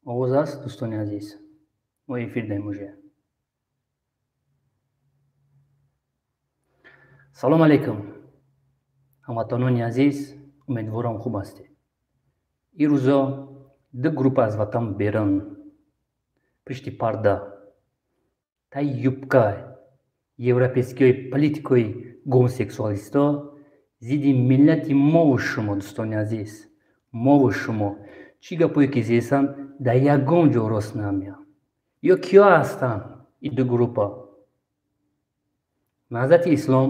آغاز است دوستان عزیز. ما افیر داریم уже. سلام علیکم هموطنان عزیز، امیدوارم خوب هستید. این روزا دو گروپ از وطن بیرون پشت پرده تا юбка европейской политикой гомосексуалиста зиди миллати мо ва шумо дӯстони азиз, мо ва шумо чӣ гапое ки зиесан дар ягон ҷо рост намеянд. ё киё ҳастанд ин ду группа? наҳзрати ислом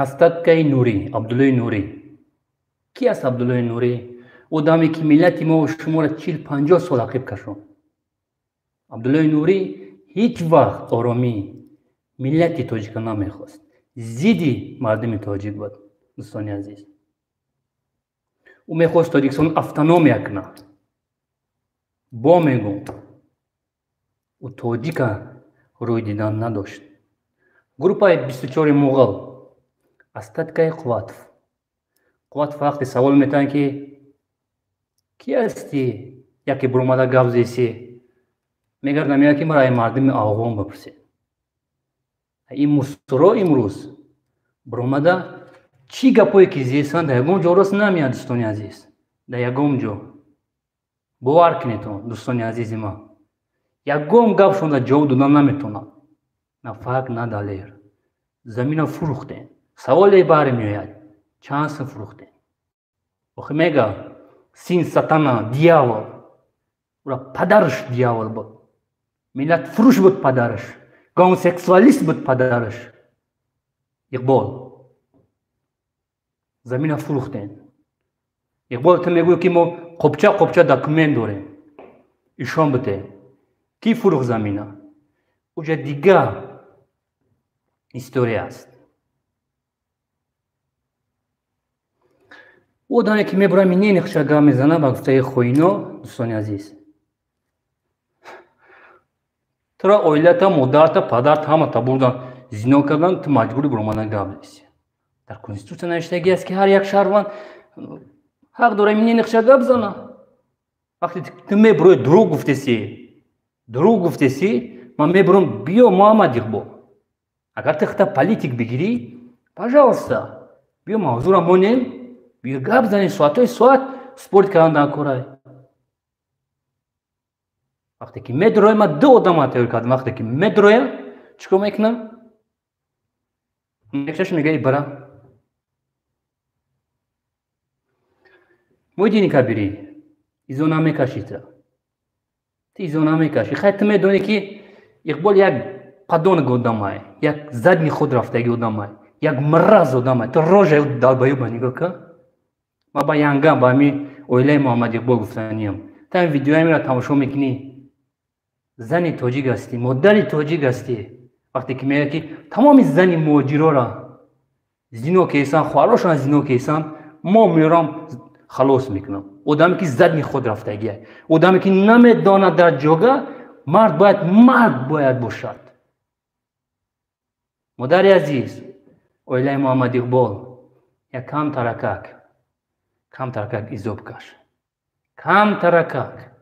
астаткаи нурӣ, абдуллои нурӣ. ки аст абдуллои нурӣ? одаме ки миллати мо ва шуморо 40-50 сол ақиб кашонд. абдуллои нурӣ ҳеҷ вақт оромии миллати тоҷика намехост. зидди мардуми тоҷик буд. дӯстони азиз, ӯ мехост тоҷикистон автономия кунад. бо мегӯм ӯ тоҷика рӯй дидан надошт. группаи 24 муғал астаткаи қувватов вақте савол метавонад ки ки ҳастӣ, яке биромада гап зеси, мегардад мегӯяд ки мара мардуми афғон бипурсед. ин мусуро имрӯз биромада чӣ гапое ки зесан дар ягон ҷо рост намеяд. дӯстони азиз, дар ягон ҷо бовар кунедтон дӯстони азизи ман, ягон гап шон дар ҷавоб додан наметавонад. на факт, на далел. замина фурӯхтем. саволе бармеояд, чанд сум фурӯхтем? охи мега син сатана, дьявол. ура падараш дьявол буд. миллат фурӯш буд падараш. гомосексуалист буд падараш. иқбол, замина фурӯхтем. иқбол ту мегӯй ки мо қопча документ дорем, ишон битем. ки фурӯхт замина? уҷа дигар история аст. одаме ки мебурад мине нақша гап мезанад ба гуфтаи хоино. дӯстони азиз, тура оилата, модарта, падарта ҳамата бурдан зино кардан, ту маҷбури биромадан гап зеси. дар конституция навиштагӣ аст ки ҳар як шаҳрванд ҳақ дорад мине нақша гап занад. вақте ту мебурӣ дурӯғ гуфтеси, ман мебурам биё Муҳаммад Иқбол, агар ту хата политик бигирӣ, пожалуйста, биё мавзӯра монем, биё гап занем, соатҳои соат спорт кардан дар корай. вақте ки медуроя, ман ду одамро тайёр кардам. вақте ки медуроя, чӣ кор мекунам? якшаш мега ибара. муҳиддини кабирӣ, изона мекашӣ ту изона мекашӣ. хай ту медонӣ ки иқбол як падонг одамай, як задни худ рафтаги одамай, як мираз одамай. ту рожаи далбаёба нигоҳ кун. ман ба янгам, ба ҳамин оилаи Муҳаммад Иқбол гуфтаниям, ту ҳамин видеоямро тамошо мекунӣ, зани тоҷик ҳастӣ, модари тоҷик ҳастӣ. вақте ки мегӯяд ки тамоми зани муҳоҷирора зино кесан, хоҳарошон зино кесан, мо мерам халос мекунам. одаме ки задни худ рафтагиа, одаме ки намедонад дар ҷога мард бояд бошад. модари азиз, оилаи Муҳаммад Иқбол, як кам таракак изоб каш. кам таракак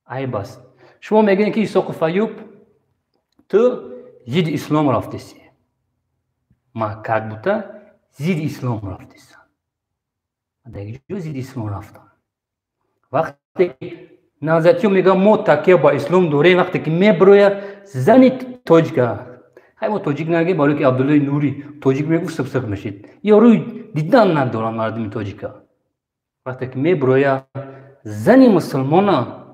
айб аст. шумо мегӯед ки Исоқов Аюб ту зидди ислом рафтеси. ман как бута зидди ислом рафтеса. дар як ҷо зидди ислом рафтам. вақте назратиё мегӯяд мо такя ба ислом дорем, вақте ки мебироя зани тоҷика, хай мо тоҷик нагӯем, бале ки Абдуллои нурӣ тоҷик мегӯ сиқ мешид. ё рӯй дидан надорад мардуми тоҷика. вақте ки мебироя зани мусулмона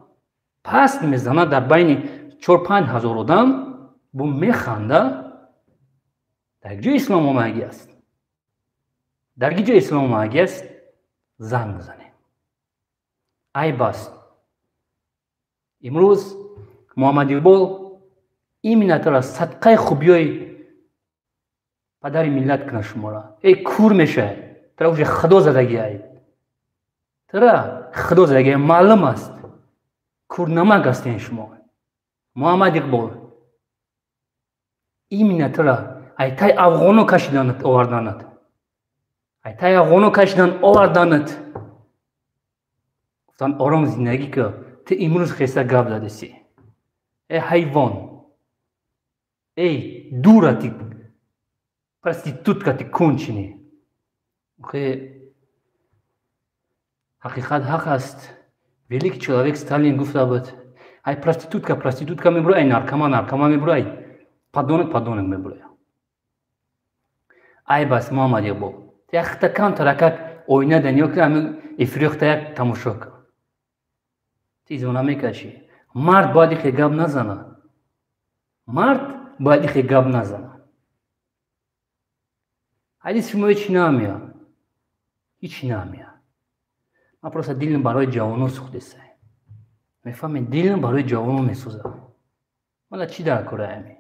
паст мезанад дар байни 4-5 ҳазор одам, бо механда. дар як ҷо ислом омагӣ аст. дар як ҷо ислом омагӣ аст, занг мезанем. айб аст. имрӯз Муҳаммад Иқбол иминатара садқаи хубиёи падари миллат кунад шуморо. эй кур мешавед, тура уже худо задагиаед. тура худо задагиаед, маълум аст. курнамак ҳастед шумо. Муҳаммад Иқбол имина тура айтай афғоно кашиданат оварданат. айтай афғоно кашидан оварданат. گفتن آرام زندگی که تو امروز خیسته گپ زدیسی ای حیوان ای دوراتی проституткати конченый. حقیقت حق است. великий человек Сталин گفته بود ای проститутка میبره ای наркоман میبره подонок میبره. ای بس محمد یبو تخت کم ترکک oyna deniyor ki همین افریخته یک تماشا کن. تیزونه میکشی. مرد باید که گپ نزنه. مرد باید که گپ نزنه. حدیث شما هیچ نمیاد. من просто دلم برای جوانان سوخته است. میفهمین دلم برای جوانان میسوزه. من چی در کارم؟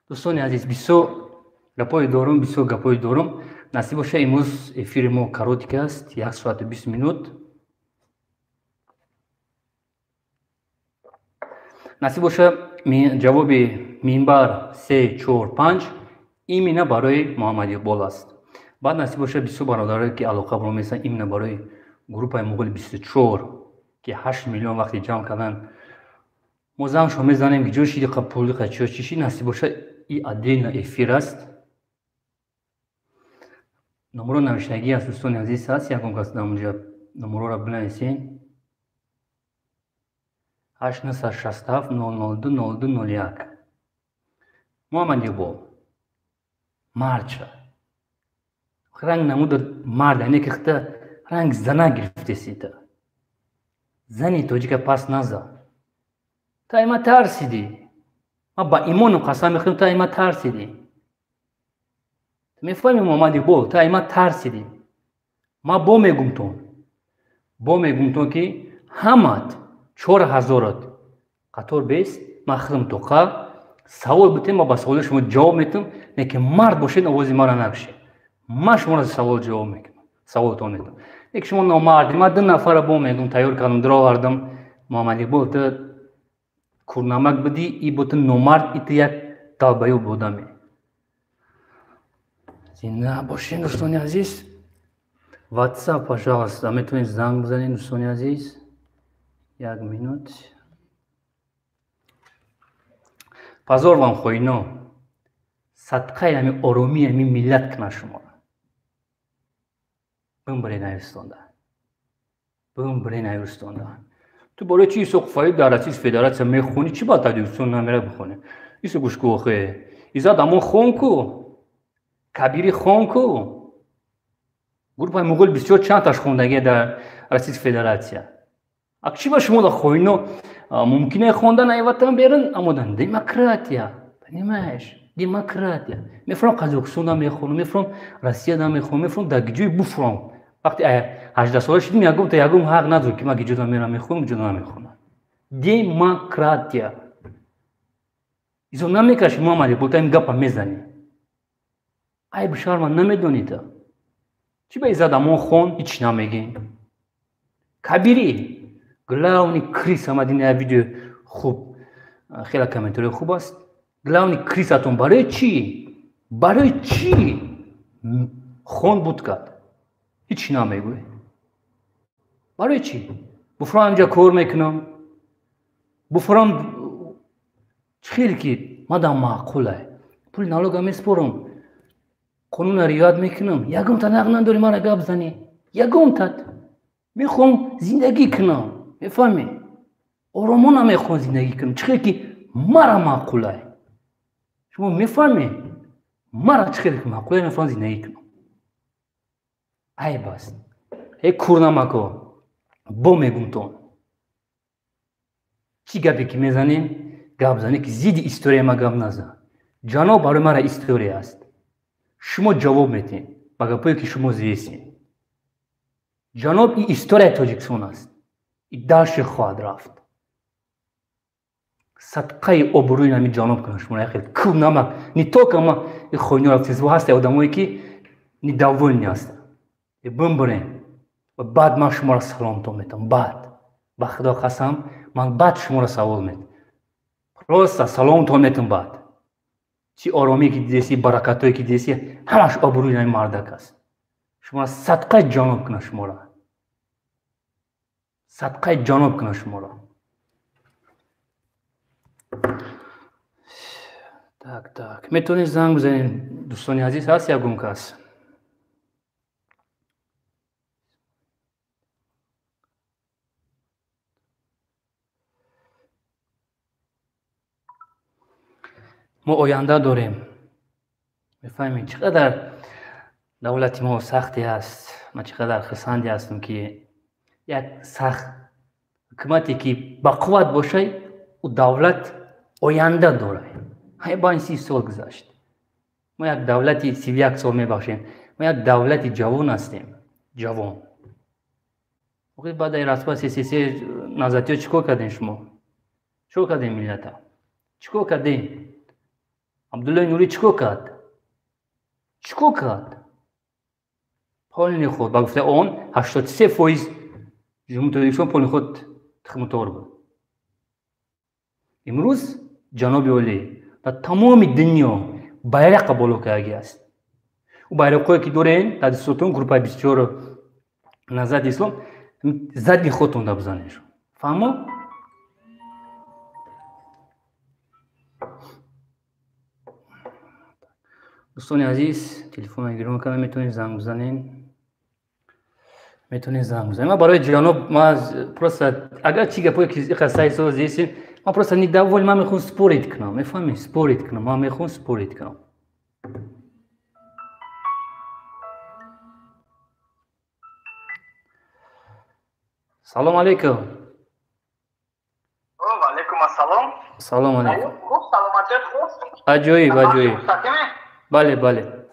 دوستان عزیز بیسو گپای دارم نصیب باشه امروز افیر ما کاراتیک است 1 ساعت و 20 minut. نصیب باشه جواب منبر 3 4 5 ایمینا برای محمد اقبال است. بعد نصیب باشه 20 برادرایی که علاقه برام هستن ایمینا برای گروه مغول 24 که 8 میلیون وقتی جمع کردن ما زام شما میزنیم که جوشی قبولی قچو چیشی نصیب باشه این ادرین افیر است. نمره نوشتگی از دوستان عزیز هست یکم کس نمونجا نمره را بنویسین 867 002 0201 محمد اقبال مرد شد. رنگ نمود مرد یعنی که خطا رنگ زنه گرفته سیتا زنی توجی که پس نزد تا ایما ترسیدی. ما با ایمان قسم میخورم تا ایما ترسیدی. میفهمی محمد اقبال تا ایما ترسیدی. ما با میگم تون که همت 4000 قطور بیست مخرم توقع سوال بتیم ما با سوال شما جواب میتونم نه که مرد باشید آوازی ما را نکشید. ما شما را سوال جواب میکنم سوالتون میتونم یک شما نامردی ما 2 نفر با میگم تیار کردم درا وردم محمد اقبال تو کورنمک بدی ای بوت نامرد ایت یک تابعیو بودمی زنده باشین دوستان عزیز. واتساپ پاشا میتونید زنگ بزنید دوستان عزیز 1 minut. پازور وام خوینو صدقه همی آرومی همی ملت کنه شما بمبره نیوستانده تو برای چی سقفای درسیز فدراسیون میخونی چی باید تدیوستون نمیره بخونه ایسو گوش کو آخه ایزاد همون خون کو کبیری خون کو گروه مغول 24 چند تاش خوندگی در رسیز فدراسیون اک چی با شما خوینو ممکنه خوندن ایواتان بیرن امودن دموکراتیا بنیمش دموکراتیا میفرام قزاقستان هم میخونم میفرام روسیه هم میخونم میفرام در گیجوی بفرام وقتی 18 ساله شدیم یگم تا یگم حق ندارم که من گیجو دارم میرم میخونم گیجو دارم میخونم دموکراتیا ایزو نمیکشی محمد اقبال تا این گپا میزنی ای بشار من نمیدونی تا چی به ایزاد امون خون هیچ نمیگین کبیری گلاونی کریس آمدین این ویدیو خوب خیلی کامنتاری خوب است گلاونی کریس اتون برای چی خون بود کرد هیچ نمیگوی برای چی بفرام اینجا کار میکنم بفرام خیلی که مادام معقوله پول نالوگا میسپرم قانون رعایت میکنم یگم تا نق نداری من گپ بزنی یگم تا میخوام زندگی کنم میفهمی آرامان هم میخوام زندگی کنم چخیلی که مرا معقوله شما میفهمی مرا چخیلی که معقوله میخوام زندگی کنم ای بس ای کورنمکو با میگم تون چی گپی که میزنیم گپ زنی که زیدی استوری ما گپ نزن جناب برای مرا استوری است شما جواب میتین با گپایی که شما زیستین جناب این استوری تاجیکستان است این داشت خواهد رفت صدقه ابروی نمی جناب کنه شما خیلی کوب نمک نی تو که ما این خوینو رفتیز و هسته آدمایی که نی دول نیست بمبرین و بعد من شما را سلام تو میتونم بعد با خدا قسم من بعد شما را سوال میتونم راست سلام تو میتونم بعد چی آرامی که دیدی برکتایی که دیدی همش ابروی نمی مردک است شما صدقه جناب کنه شما را صدقه جانب کنه شما را. تک میتونید زنگ بزنید دوستان عزیز هست یا گم کس؟ ما آینده داریم. میفهمید چقدر دولت ما سختی است. من چقدر خرسندی هستم که یک سخت حکومتی که با قوت باشه و دولت آینده داره. های با این 30 سال گذشت. ما یک دولتی 31 سال میباشیم. ما یک دولتی جوان هستیم. جوان. وقتی بعد این رسما سیاسی نظرتی چیکار کردین شما؟ چیکار کردین ملت ها؟ چیکار کردین؟ عبدالله نوری چیکار کرد؟ چیکار کرد؟ پالین خود با گفته آن 83% جمهوری اسلامی پالین خود تخمتار بود. امروز جناب عالی و تمام دنیا bayrak بالا کرده است. و bayrakایی که دارین در دستتون گروه 24 نهضت اسلام زدی خودتون دا بزنین. فهمو؟ دوستان عزیز تلفن گیرون کنم میتونید زنگ بزنین. ما برای جناب ما پروسه اگر چی گپایی که قصه ساز هستیم ما پروسه نداول ما میخوام سپورت کنم. میفهمی سپورت کنم. ما میخوام سپورت کنم. سلام علیکم. و علیکم السلام. سلام علیکم. خوب سلامتی خوب. عجیب. بله.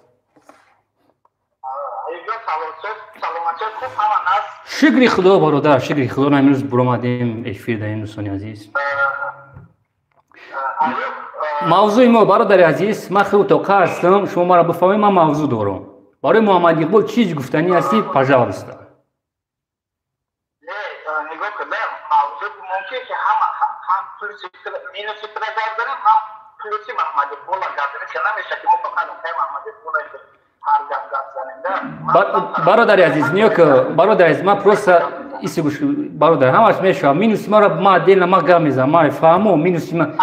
شکری خدا برادر. شکری خدا امروز برآمدیم اشفیر دهیم دوستان عزیز. موضوع ما برادر عزیز ما خود توقع هستم شما ما را بفهمید. من موضوع دارم. برای محمد اقبال چیز گفتنی هستی پژاهش است. نگاه کنم موضوع ممکنه که هم پلیسی مینوسی پرزار داریم هم پلیسی محمد اقبال گردنه که نمیشه که ما فقط محمد اقبال هر برادر عزیز نیا که برادر عزیز ما پروسه ایسی گوش برادر همش میشه مینوسی ما را ما دل ما گام میزنم ما فهمو مینوسی ما نگاه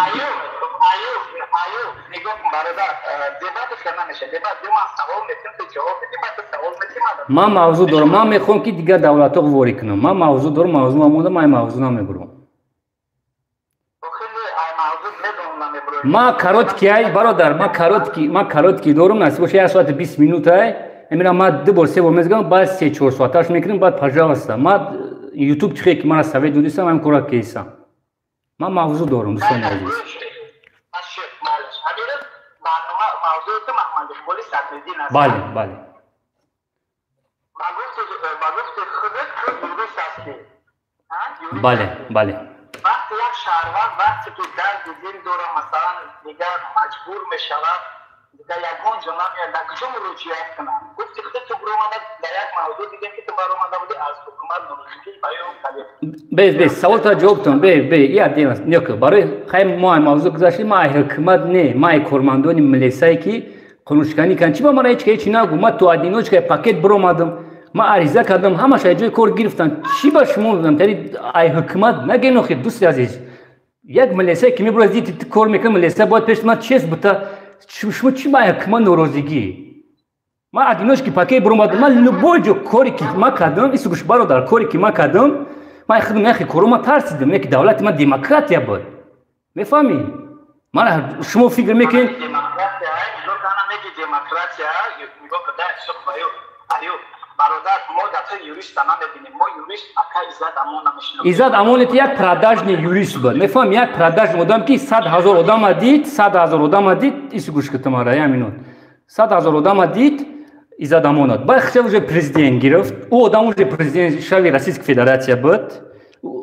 برادر دبات کنه نمیشه دبات ما سوال میتونیم تو جواب بدیم بعد سوال میتونیم ما موضوع دارم. من میخوام که دیگه دولت ها واری کنم. من موضوع دارم. موضوع ما موضوع نمیبرم. ما کارت کی برادر ما کارت کی دارم نصیب باشه 1 ساعت 20 minute میرم ما 2 بار 3 بار میزنم بعد 3 4 ساعتش میکنیم بعد پژاهش است. ما یوتیوب چه که من سوید دوستم هم کارا کیسم. ما موضوع دارم دوستان عزیز. موضوع تو محمد اقبال صدرالدین است. بله. بله. وقتی یک شهروند وقتی که درد دل داره مثلا دیگر مجبور میشود دیگر یکون جمله میاد در کجا مراجعه کنم گفتی خودت تو برو اومده در یک موضوع دیگه که تو برو اومده بودی از حکومت نمایندگی بیان کردی. بس سوال تا جواب تون یا دیگه نیا که برای خیلی ما موضوع گذاشتیم ما حکومت نه ما کارمندان ملیسایی که قانونشکنی کردن چی با ما هیچ نگو. ما تو ادینوچ که پاکت برو اومدم ما عریضه کردم همش جای کار گرفتن چی با شما بودم تری ای حکومت نگین خود دوست عزیز یک ملیسه که میبره زیت کار میکنه ملیسه باید پیش من چیز بوده شما چی با حکومت ناراضگی ما ادینوش که پاکت برو اومدم من لبوجو کاری که ما کردم ایسو گوش برادر کاری که ما کردم ما خودم یخی کارو ترسیدم یک دولت ما دموکراتیا بود میفهمی من شما فکر میکنین دموکراتیا نگاه کن برادر ما در یوریست نمیبینیم. ما یوریست اکا عزت امون نمیشنم. عزت امونت یک پراداژنی یوریست بود. میفهم یک پراداژن آدم که 100,000 آدم دید 100,000 آدم دید ایسو گوش که تمارا همینون 100,000 آدم دید عزت امونت بعد خشوج پرزیدنت گرفت او آدم اون پرزیدنت شوی رئیس فدراسیون بود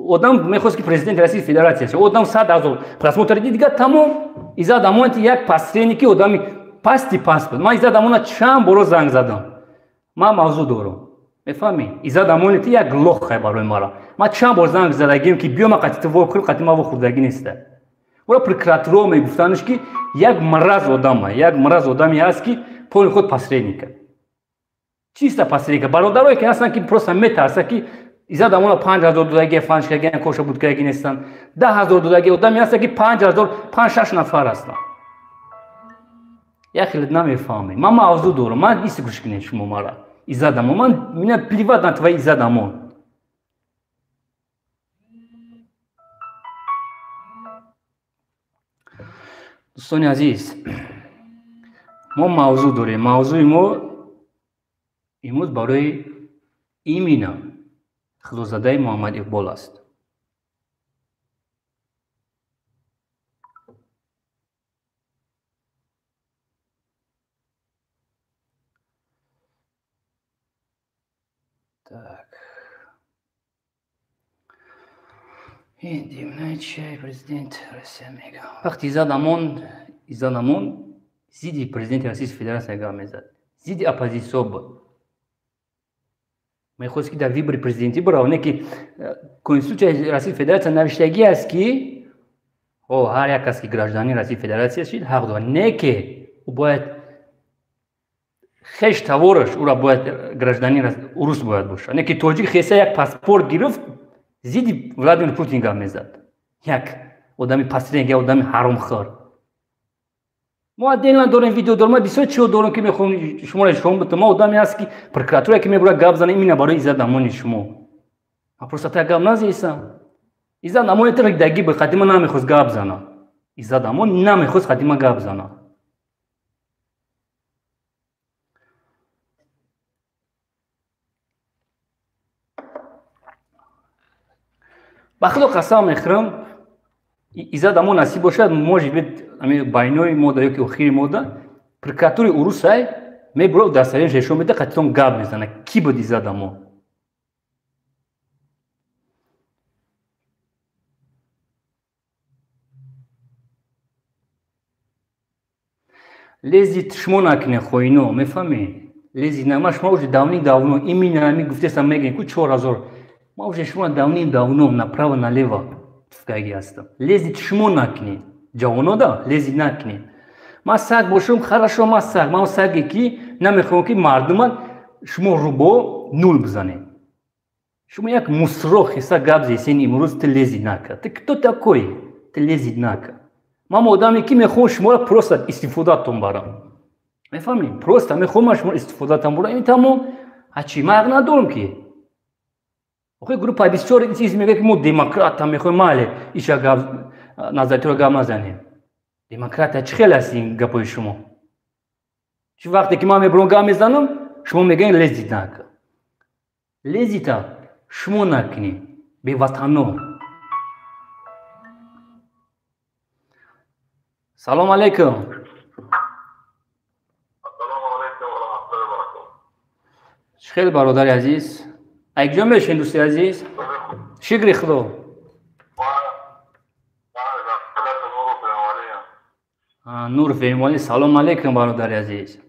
آدم میخواست که پرزیدنت رئیس فدراسیون شه آدم 100,000 پلاس موتور دیگه تمام عزت امونت یک پاسینی که آدمی پاس بود. ما عزت امونت چند بار زنگ زدم. ما موضوع دارم. میفهمی؟ عزت امونتی یک لخ برای ما را. ما چند بار زنگ زدگیم که بیام قطعی تو وکر قطعی ما خوردگی نیسته. ولی پرکراتورا میگفتنش که یک مرض آدمی هست که پول خود پسری میکنه. چیست پسری که برادرایی که هستن که پروسه میترسه که ایزا دامون 5000 دلاری فانش کردن کوشش بود که نیستن 10000 دلاری آدمی هست که 5000 5-6 نفر هستن یا خیلی نمیفهمی من موضوع دارم من ایست گوش کنید شما مرا ایزا دامون من مینا پلیوات نتوی ایزا دامون دوستان عزیز ما موضوع داریم موضوع ما امروز برای ایمینا خلوزاده محمد اقبال است так این دیمنه چه президент Россия میگه وقتی زدمون زیدی президент Российской Федерации گام میزد زیدی اپوزیسیون بود میخواست که در ویبر پرزیدنتی براونه که کنستیتوسیون Российской Федерации نوشتگی است که هر یک کس که گراجدانی Российской Федерации است حق داره نه که او باید خیش تورش او را باید گراجدانی روس باید باشه نه که تاجیک خیسه یک پاسپورت گرفت زیدی ولادیمیر پوتین گام میزد یک آدمی پسرنگ یا آدمی حرام خور ما دیدن داریم ویدیو دارم بسیار چیو دارم که میخوام شما را شما بتونم ما آدمی هست که پرکراتوری که میبره گاب زنه اینا برای ایزا دامونی شما ما پروسه تا گاب نزیسم ایزا دامونی ترک دگی به خدمه نمیخواست گاب زنه ایزا دامون نمیخواست خدمه گاب زنه با خدا قسم میخورم ایزا دامون نصیب باشد موجی بید امی باینوی مودا یا که اخیری مودا پرکاتوری اوروسای میبره دسترین ششم میده قطعاً گاب میزنه کی بود ایزا دامون لذت شما نکنه خوینو میفهمی لذت نما شما وجه داونو ایمین نمی گفته سم میگن کو 4000 ما وجه شما داونو направо налево فکایی هستم لذت شما نکنه جوانو دا لذت نکنه ما سگ باشم хорошо ما سگ ما سگی کی نمیخوام که مردمان شما رو با نول بزنه شما یک مصرخ حساب گاب زیسین امروز تلذت نکه تو такой تلذت نکه ما آدمی که میخوام شما را پروست استفاده تون برام میفهمی پروست میخوام شما استفاده تون برام این تمام هیچی مرگ ندارم که آخه گروه بسیار این چیز میگه که ما دموکرات هم میخوایم ماله ایشا گاب نظرت رو گاب نزنیم دموکرات چه خیلی هستین گپای شما چه وقتی که ما میبرم گاب میزنم شما میگین لذت نکه لذت شما نکنی به وطنو سلام علیکم السلام علیکم و رحمت الله و برکاته خیلی برادر عزیز اگجام بشین دوستی عزیز شکری خدا نور فیمالی سلام علیکم برادر عزیز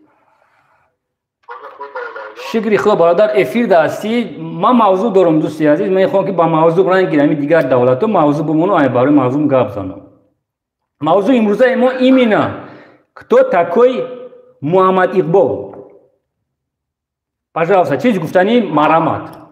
شکری خدا برادر افیر دستی ما موضوع دارم دوستی عزیز من میخوام که با موضوع برای گیرمی دیگر دولت و موضوع بمونو ای برای موضوع گپ زنم موضوع امروزه ما ایمینا кто такой محمد اقبال пожалуйста چیز گفتنی مرامت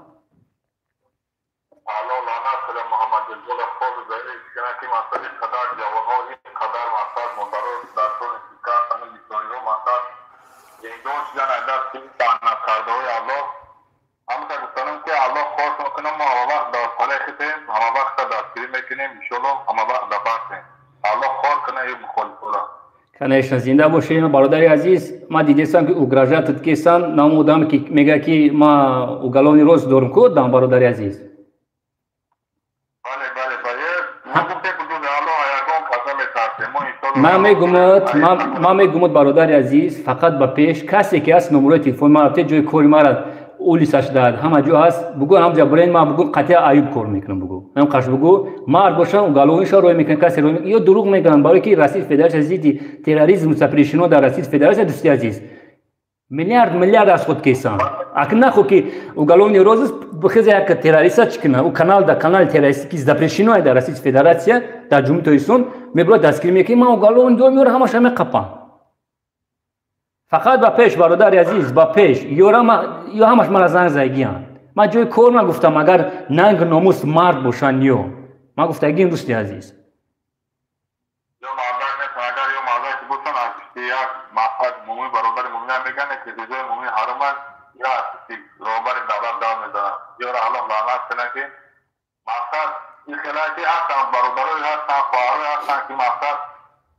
کنایشان زنده باشین برادر عزیز ما دیدم که اوگراجات کسان نامودم که میگه که ما اوگالانی روز دارم کد دام برادر عزیز ما میگم برادر عزیز فقط با پیش کسی که است نمره تلفن ما رفته جای کاری ما را اولیسش داد همه جو هست بگو هم جبرین ما بگو قطع ایوب کار میکنم بگو من قش بگو مار باشم اوگالونیش روی میکنم کسی روی میکنم یا دروغ میگن برای که Российской Федерации زیدی تروریسم запрещено در Российской Федерации دوستی عزیز میلیارد از خود کسان اگه نخو که اوگالونی روز بخیز یک تروریست چکنه او کانال تروریستی که запрещено در Российской Федерации در جمهوری اسلامی میبره دستگیر میکنه ما اوگالون دو میاره همش همه قپان فقط با پیش برادر عزیز با پیش یا همش من زنگ زایگیان من جای کار نگفتم اگر ننگ ناموس مرد باشن یا من گفتم این دوستی عزیز یا مادر نیست اگر یا مادر که بودن از یا مقصد مومی برادر مومی نمیگنه که جزای مومی حرم است یا روبر دولت دار میدارن یا را حالا لعنت کنه که مقصد این خلاصی هستن برادرای هستن خواهرای هستن که مقصد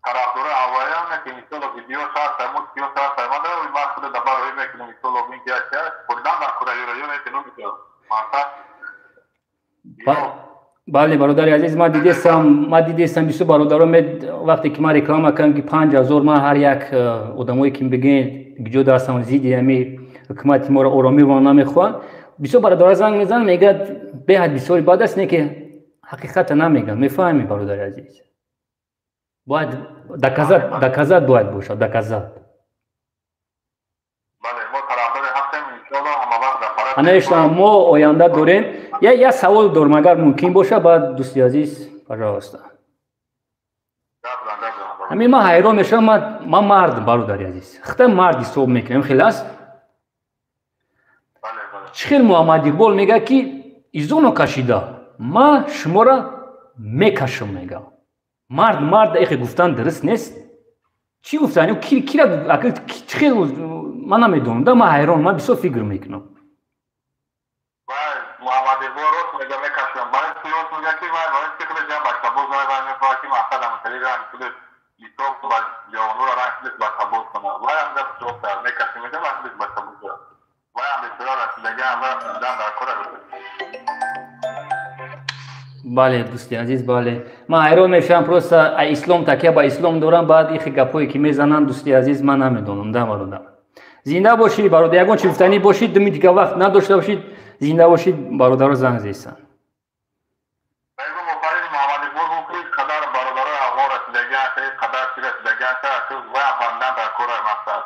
طرفدار اوایانه که مثلا ویدیو ساعت تموت کیو ساعت تمام و بعد خود دبار روی میکنه مثلا این که است کردن در کره یورو میکنه که مقصد بله برادر عزیز ما دیدم بیشتر برادرام وقتی که ما رکلام کردم که 5000 ما هر یک آدمایی که میگن گجو دستان زیدی امی حکومت ما را آرامی و نمیخوان بیشتر برادر زنگ میزنن میگه به حد بسیار بد است نه که حقیقت نمیگن میفهمی برادر عزیز باید دکزات باید باشه دکزات بله ما طرفدار هستیم ان شاء الله هم وقت انا اشتم ما آینده داریم یا سوال دارم اگر ممکن باشه بعد دوستی عزیز پرواز همین ما حیران میشم ما مرد برادر عزیز خودم مرد حساب میکنم خلاص چخیل محمد اقبال میگه که ایزونو کشیده ما شما را میکشم میگه مرد ایخی گفتن درست نیست چی گفتن کی را چخیل من نمیدونم ده ما حیران من بسیار فکر میکنم محمد اقبال روز میگه میکشم برای سیاس میگه که برای سیکل جا بچه بوز رای میفرد که مقصد هم کلی را انکلی لیتوب و جوانو را انکلی بچه بوز کنه وای هم در سیاس در میکشم میگه انکلی بچه بوز را وای هم بسیار رسیدگی هم را دن در کره رسید بله دوستی عزیز بله من حیران میشم پروسا اسلام تکیه با اسلام دارم بعد این گپایی که میزنن دوستی عزیز من نمیدونم ده برادر زنده باشید برادر یگان چی گفتنی باشید دمی دیگه وقت نداشته باشید زنده باشید برادر رو زنگ زیستن بگو مفارید محمد اقبال بکنید قدر برادر اغار رسیدگی هست قدر چی رسیدگی هست که وای فندن در کره مقصد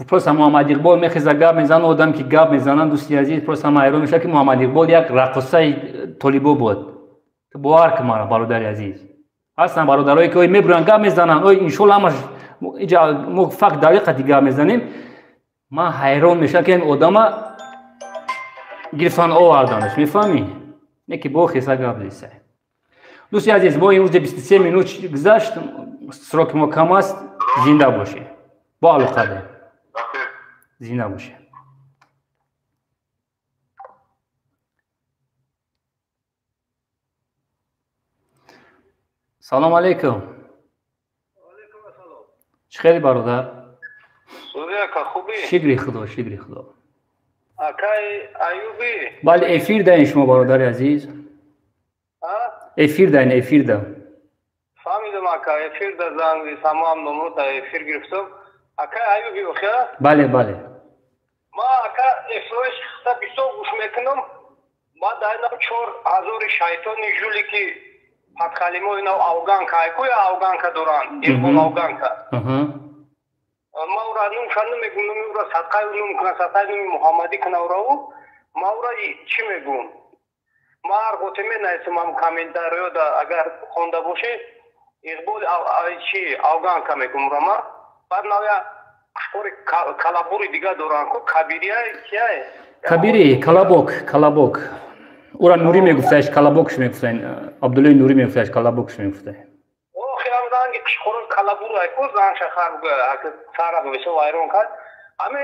پروسا محمد اقبال میخیزه گپ میزنه آدم که گپ میزنن دوستی عزیز پروسا من حیران میشه که محمد اقبال یک رقصه طالبا بود باور که مرا برادر عزیز هستن برادرایی که میبرن گپ میزنن ان شاء الله همش اینجا ما فقط دقیقه دیگه میزنیم من حیران میشم که این آدم گرفتن آوردنش میفهمی نه که با خیسه گپ لیسه دوستی عزیز با این روز 23 مینوت گذشت سراغ ما کم است زنده باشه با علاقه ده زنده باشه سلام علیکم چخیلی برادر سوریه که خوبی؟ شکری خدا اکای ایوبی؟ بله افیر دارین شما برادر عزیز افیر دارین فهمیدم اکای افیر در زنگی سمام نمرو تا افیر گرفتم اکای ایوبی بخیر؟ بله ما اکا افروش خطا بیسو گوش میکنم ما داینم 4000 شیطانی جولی که پتخالیمو اینو اوگان که کوی اوگان که دوران این اوگان که ما اورا نوم شنو میگم اورا صدقه نوم کنه صدقه نوم محمدی کنه اورا ما اورا چی میگم ما ارگوتم نیستم هم کامنتاریو دا اگر خونده باشه اقبال چی اوگان که میگم اورا ما بعد نویا کلابوری دیگه دوران کو کبیریه کیه کبیری کلابوک اورا نوری میگفتش کلابوکش میگفتن عبدالله نوری میگفتش کلابوکش میگفتن خیامدان که خورن کلابور ایکو زان شخار که سارا بسو وایرون کرد اما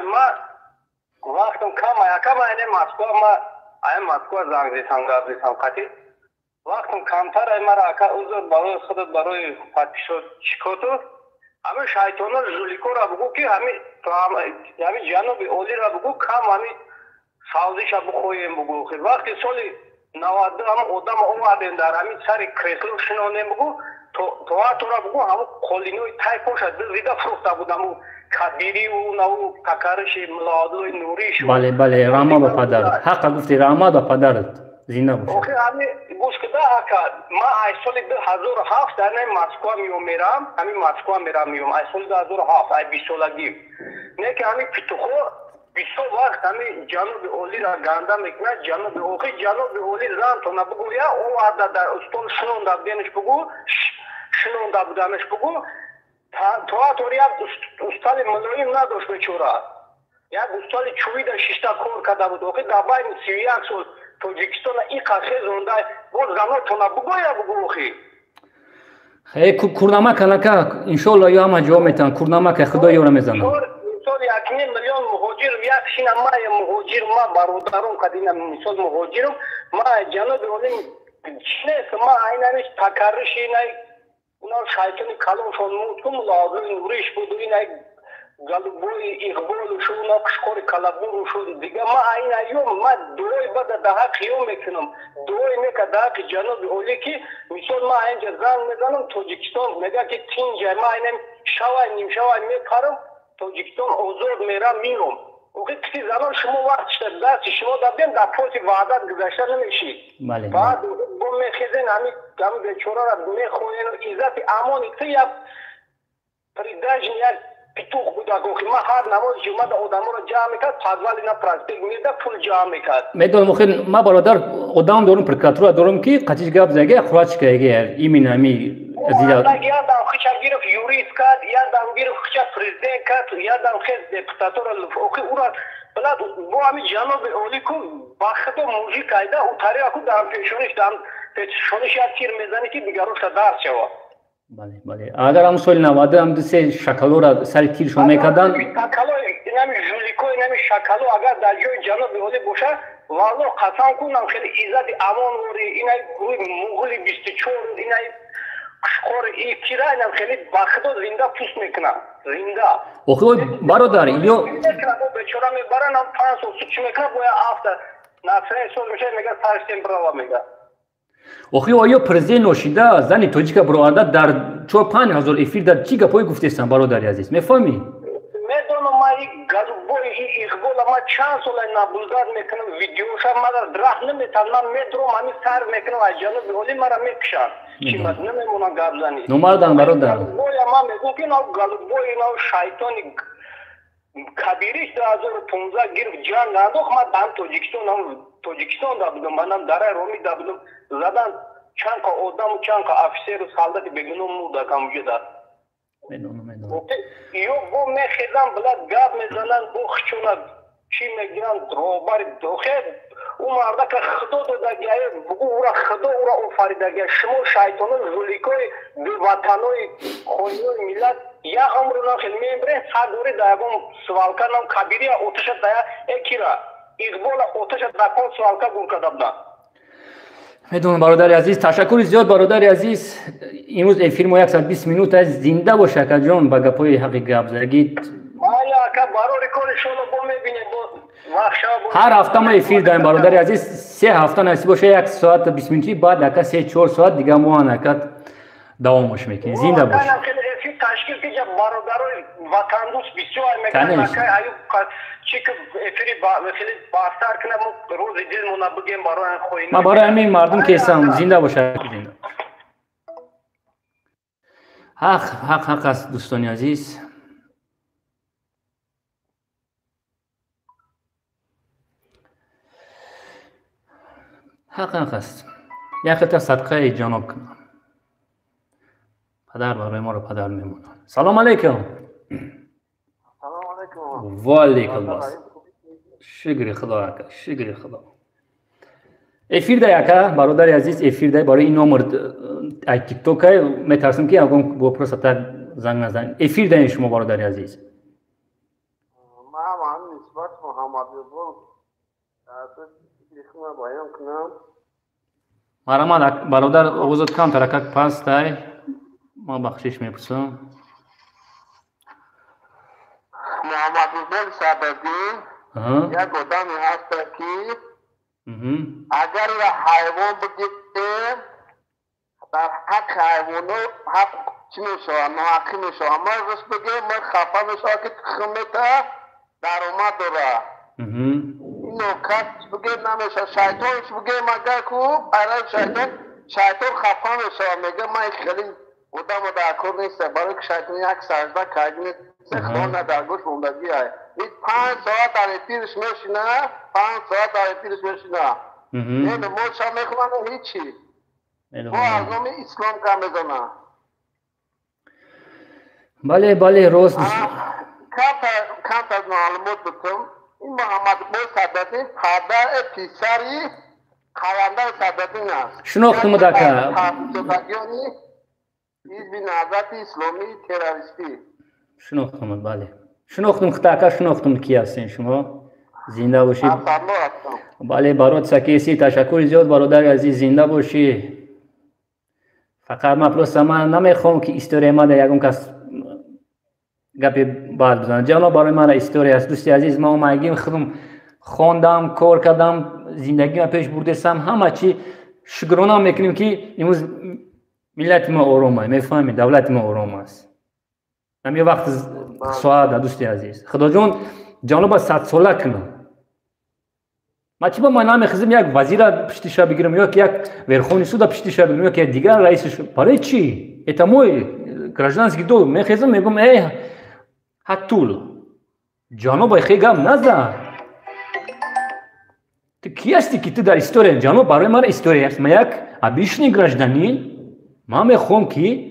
ما وقتم کم اینه مسکو زنگ زیسان کتی وقتم کمتر این مرا که اوزر برای خودت برای پاتیشو چیکوتو اما شایطانا جولیکو را بگو که همین جنوب اولی را بگو کم همین سازش را بخویم بگو خیلی وقتی سالی 90 هم آدم اومدن در همین سر کریسلو شنانه بگو تو را بگو همون کلینوی تایپوش زیده فروخته بود همون کبیری و نو تکرش ملادوی نوریش بله راما با پدر حقا گفتی راما با پدرت زینه باشه اوکی همین گوش کده اکا ما ایسولی 2007 در نمی مسکو میرم همین مسکو میرم ایسولی 2007 ای 20 سالگی نه که همین پیتوخو 20 وقت همین جنوب اولی را گنده میکنه جنوب اولی زن تو نبگو یا او در استول شنونده بودنش بگو شنونده بودنش بگو تو هم استال ملایم نداشت بچورا یک استاد چوبی شیشتا کار کرده بود اوخی دابای 31 سال توجیکستان این قصه زنده باز زمان تونا بگو یا بگو اوخی خیلی کورنامه کنکه انشالله یا همه جواب میتن کورنامه که خدا یورم میزنم مثال 1 میلیون مهاجر یک شین ما مهاجر ما برادرم قدیم مثال مهاجرم ما جنوب اولین چیست ما اینش تکررش اینای اونا شایطانی کلامشون موتکم لازم نوریش بود اینای گلوبوی اقبال شو اونا کشکور کلابور شد دیگه ما این ایوم ما دوی بعد ده قیام میکنم دوی میکرد که جنوب اولی که مثال ما اینجا زن میزنم توجیکستان میگه که تینجا ما اینم شوای نیم شوای میکارم توجیکستان آزاد میرم میرم اوکی کسی زمان شما وقت شد دست شما دادیم در پوست وعدت گذاشته نمیشید بعد با میخیزین همین بیچاره را میخونین عزت امانی تو یک پریداج یک پیتوخ بوده گوخی ما هر نماز جمعه دا آدم را جمع میکرد پازوال اینا پرستیک میده پول جمع میکرد میدونم مخیر ما برادر آدم دارم پرکاترو دارم که قطیش گفت زگه خراج که اگر ایمین همی زیاد یادم خیچم گرفت یوریست کرد یادم گرفت خیچم پریزیدنت کرد یادم خیلی دپوتاتور اوکی او را بلد با همی جنوب اولی که باخت و موجی کایده او تاریخ که دارم پیشونش یاد تیر میزنی که دیگروش درس شود بله بله اگر هم سوال نواده هم دسته شکلو را سر تیر شما میکردن شکلو اینمی جولیکو اینمی شکلو اگر در جای جنوب اولی باشه والله قسم کنم خیلی عزت امان وری اینای گروه مغولی 24 اینای کشکور ایتیرا اینم خیلی باخدو زنده پوست میکنم زنده اوخی برادر ایو بچورا میبرن هم 5 سال سوچ میکنم باید آفتا نفره سال میشه میگه سرشتیم براوا میگه اوخی آیا پرزه نوشیده زنی توجیکا براده در 4-5 هزار افیر در چی گپایی گفتیستن برادری عزیز میفهمی؟ میدونم ما این گلوبوی این اقبال ما چند سال نبوزد میکنم ویدیوش هم ما در راه نمیتن من میدرم همی سر میکنم از جنوب اولی مرا میکشن چی مد نمیمونم گبزنی نماردن برادر گلوبوی ما میگم که نو گلوبوی نو شایطانی کبیریش 2015 گرفت جنگ انداخت ما دم توجیکستان دا بودم منم در رومی دا بودم زدن چند که آدم و چند که افسر و سالدت بگنم مودا کم وجود میدونم یو بو میخیزم بلد گاب میزنن بو خچونا چی میگیرن دروبار دوخه او مرده که خدا دادگیه بگو او را خدا او را افریدگیه شما شایطانو زولیکوی بی وطنوی خوینوی ملت یا عمرنا خیلی میبرین سادوری دایگم سوال کنم کبیری اوتش دایا اکیرا اقبال اوتش دکن سوال که گون کدبنا میدونم برادر عزیز تشکر زیاد برادر عزیز امروز این فیلم 120 مینوت از زنده با شکل جان با گپای حقیقی گپ زدید آیا که برای ریکورد شما با میبینید هر هفته ما افیر داریم برادر عزیز 3 هفته نصیب باشه 1 ساعت 20 مینوتی بعد اکا 3-4 ساعت دیگه ما نکات دوامش میکنیم زنده باش تشکیل که برادرای وطن دوست بسیار میکنن که ایو چیک افری خیلی باستر کنم روز دلمون بگیم برای خوینه ما برای همین مردم که هستم زنده باشه زنده حق است دوستان عزیز حق است یک خطا صدقه جناب کنم پدر برای ما رو پدر میمونن سلام علیکم سلام علیکم و علیکم السلام شکر خدا شکر خدا افیر ده یکا برادر عزیز افیر ده برای این نمبر ای تیک توک های میترسم که اگه با پروستا زنگ نزن افیر ده شما برادر عزیز ما هم نسبت محمد بود اسم بیان کنم مرا برادر اوزد کام ترکک پاس تای ما بخشش میپرسم محمد بود سببی یک آدمی هست که اگر حیوان بگیره در حق حیوانو حق چی میشه ناحقی میشه اما روز بگه من خفه میشه که خمیته در اومد داره اینو کس بگه نمیشه شیطانش بگه مگه کو برای شیطان خفه میشه میگه من خیلی بودم و در کار نیسته برای که شیطان یک سجده کردی سخدان در گوش موندگی های این 5 ساعت در پیرش میشینه 5 ساعت در پیرش میشینه این موشا میخونن هیچی با از نام اسلام کم بزنه بله روز کانت از معلومات بتم این محمد بو صددین پدر پیسری خوانده صددین است شناختم دکا صددیانی حزب نهضت اسلامی تروریستی شناختم بله شناختم خطاکا شناختم کی هستین شما زنده باشید بله برات سکیسی تشکر زیاد برادر عزیز زنده باشی فقط من پلوس من نمیخوام که استوری ما در یکم کس گپی بعد بزنم جانا برای من استوری است دوستی عزیز ما اومدیم خودم خواندم کار کردم زندگی ما پیش بردم همه چی شکرانه میکنیم که امروز ملت ما آرامه میفهمید دولت ما آرام است همین وقت ساعت دوستی عزیز خدا جان جانب 100 ساله کنم ما چی با من نمیخوام یک وزیر پشتیش بگیرم یا که یک ورخونی سود پشتیش بگیرم یا که دیگر رئیسش برای چی اتموی گражданский долг میخوام میگم ای هتول جانب خیلی گم نزن تو کی هستی که تو در استوری جانب برای من استوری است من یک обычный гражданин ما میخوام که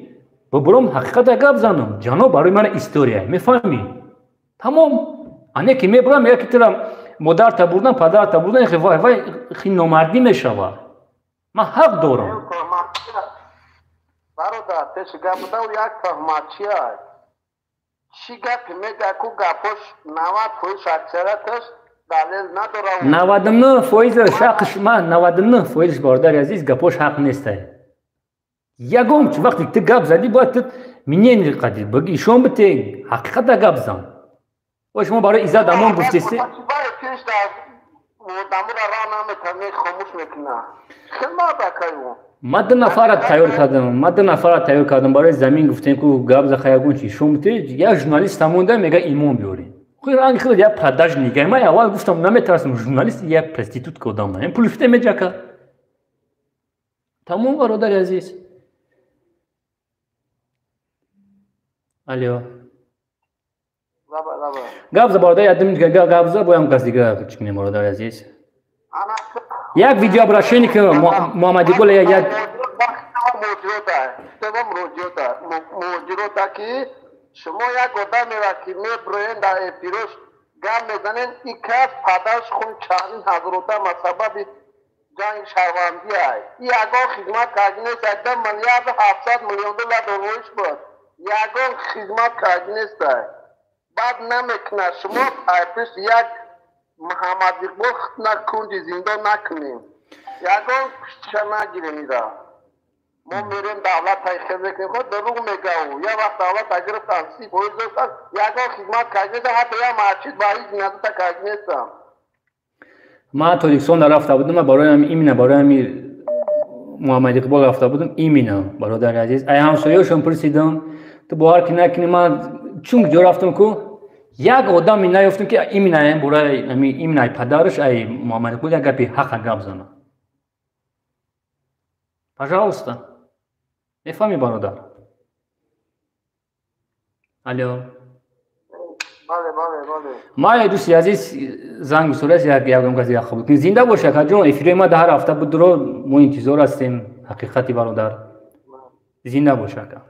ببرم حقیقت گپ بزنم جانب برای من استوری میفهمی تمام آنه که میبرم یک ترم مادر تا بردن پدر تا بردن خیلی نامردی میشوه من حق دارم برادر تش گپ داو یک تهمتچی است چی گپ میگه کو گپش 90% اکثرتش دلیل نداره 99% شقش من 99% برادر عزیز گپش حق نیست یگم چه وقتی تو گپ زدی باید تو منین قدر بگی شما بته حقیقت گپ زن و شما برای عزت امان گفتی سی ما دو نفر تیار کردم برای زمین گفتیم که گپ زخیگون چی شما بته یک ژورنالیست همونده میگه ایمان بیارین خیلی رنگ خیلی یک پدرش نگه من اول گفتم نمیترسم ژورنالیست یک پرستیتوت کدام نه این پولفته میجکه تمام برادر عزیز الو گپ برادر یادم میاد گپ ز بایم کسی دیگه چکنیم برادر عزیز یک ویدیو براشینی که محمدی گل یک موجود که شما یک آدمی را که میبرین در پیروش گم میزنین این کس پدرش خون چندین هزاروته مسبب جنگ شهروندی است این یگان خدمت کردنیست 1 میلیارد 700 میلیون دلار رویش بود یگان خدمت کردنیست بعد نمیکنه شما پیش یک محمد اقبال نکنی زنده نکنیم یگان شما نگیریم ایره ما میریم دولت تایخیر بکنیم خود دروغ میگه او یه وقت دولت اگر تنصیب باید دستن یگان خدمت کردنیست حتی یه مرچید باید نیازت کردنیستم ما تاجیکستان رفته بودم برای ایمینه برای محمد اقبال رفته بودم ایمینه برادر عزیز ای همسایه‌شون پرسیدم تو باور که نکنی من چون جا رفتم که یک آدمی نیافتم که ایمینه برای ایمینه پدرش ای محمد اقبال یک گپی حق گپ زنه пожалуйста میفهمی برادر الو ما دوستی عزیز زنگ سورس یکم کسی خوب کنید زنده باشه که جون افری ما در هفته بود رو ما انتظار هستیم حقیقتی برادر زنده باشه که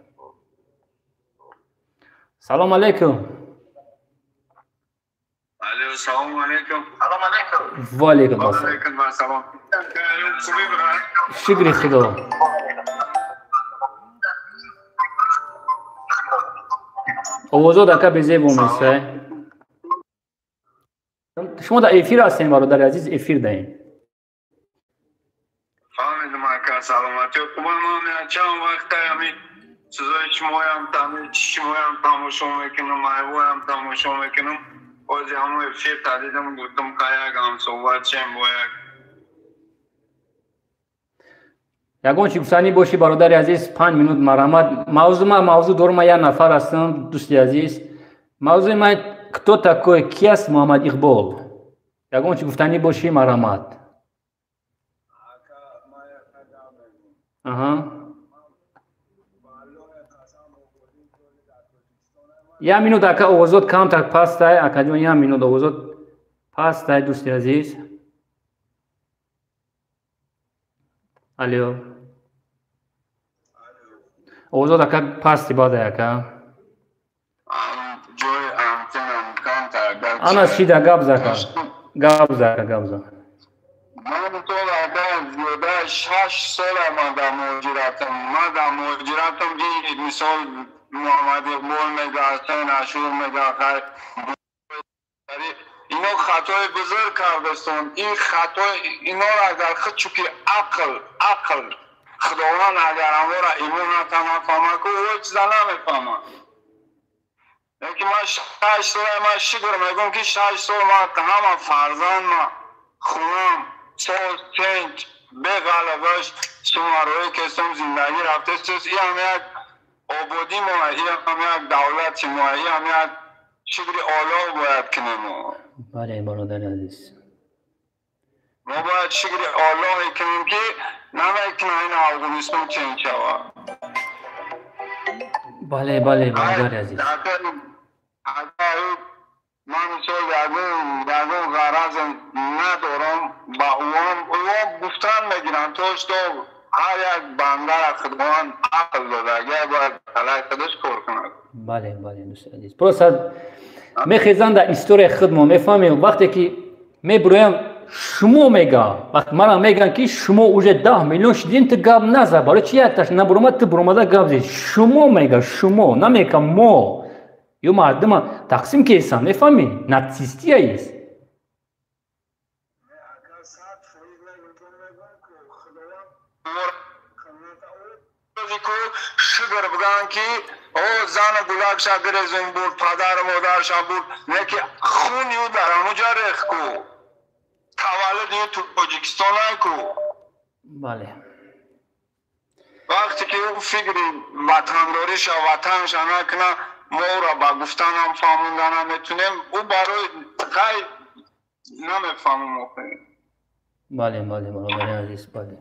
سلام علیکم سلام علیکم و علیکم السلام شکر خدا اوضاع دکه بزیب اومسته شما در افیر هستین برادر عزیز افیر دهین فهمیدم اکا سلامتی خوبم من چند وقت همی چیزای شمایم تماشا میکنم مایوایم تماشا میکنم بازی همون افیر تدیدم گفتم که یک هم صحبت شیم باید یگان چی گفتنی باشی برادر عزیز 5 منوت مرحمت موضوع دارم یک نفر هستم دوستی عزیز موضوع من кто такой کی است محمد اقبال یگان چی گفتنی باشی مرحمت یا منوت اکا اوزاد کم تک پاست ہے اکا جون یا منوت اوزاد پاست ہے دوستی عزیز الو اوزاد اکا پاستی باده اکا جوی انتنم کم تک Анас шида гап зака. من تو اگر زیاده 6 سال من در مهاجرتم که مثال محمد اقبال میگه حسین عاشور میگه اینا خطای بزرگ کردستون این خطای اینا را اگر خود چوکی عقل خداوند اگر اما را ایمون نفهمه که او چیزا نمیفهمه یکی من 6 سال من شکر میگم که 6 سال من همه فرزند من خونم سال چنج به غلبش سماروی کسیم زندگی رفته سوز این هم یک آبادی ما این هم یک دولت ما این هم یک شکر آلا باید کنیم بله برادر عزیز ما باید شکر آلا کنیم که نمیکنه این افغانستان چنج شود بله برادر عزیز اگر من مثال یکون غرض ندارم با اوام گفتن میگیرم توش تو هر یک بنده را خداوند عقل داده اگر باید علیه خودش کار کنه بله دوست عزیز پروسا میخیزن در استوری خودمو میفهمیم وقتی که میبرویم شما میگه وقت مرا میگن که شما اوجه 10 میلیون شدین تو گاب نزد برای چی یک تاش نبرومد تو برومده گاب زید شما میگه شما نمیگه ما یو مردم تقسیم که ایسان میفهمی ناتسیستی ایست شگر بگن که او زن گلک شا گرزون بود پدر مادر شا بود نیکی خونی او در هموجا ریخ کو تولد تو تاجیکستان های کو بله وقتی که او فکری وطنداری شا وطن شا نکنه ما را با گفتن هم فهموندن هم میتونیم او برای خیلی نمیفهمم بله برادر عزیز بله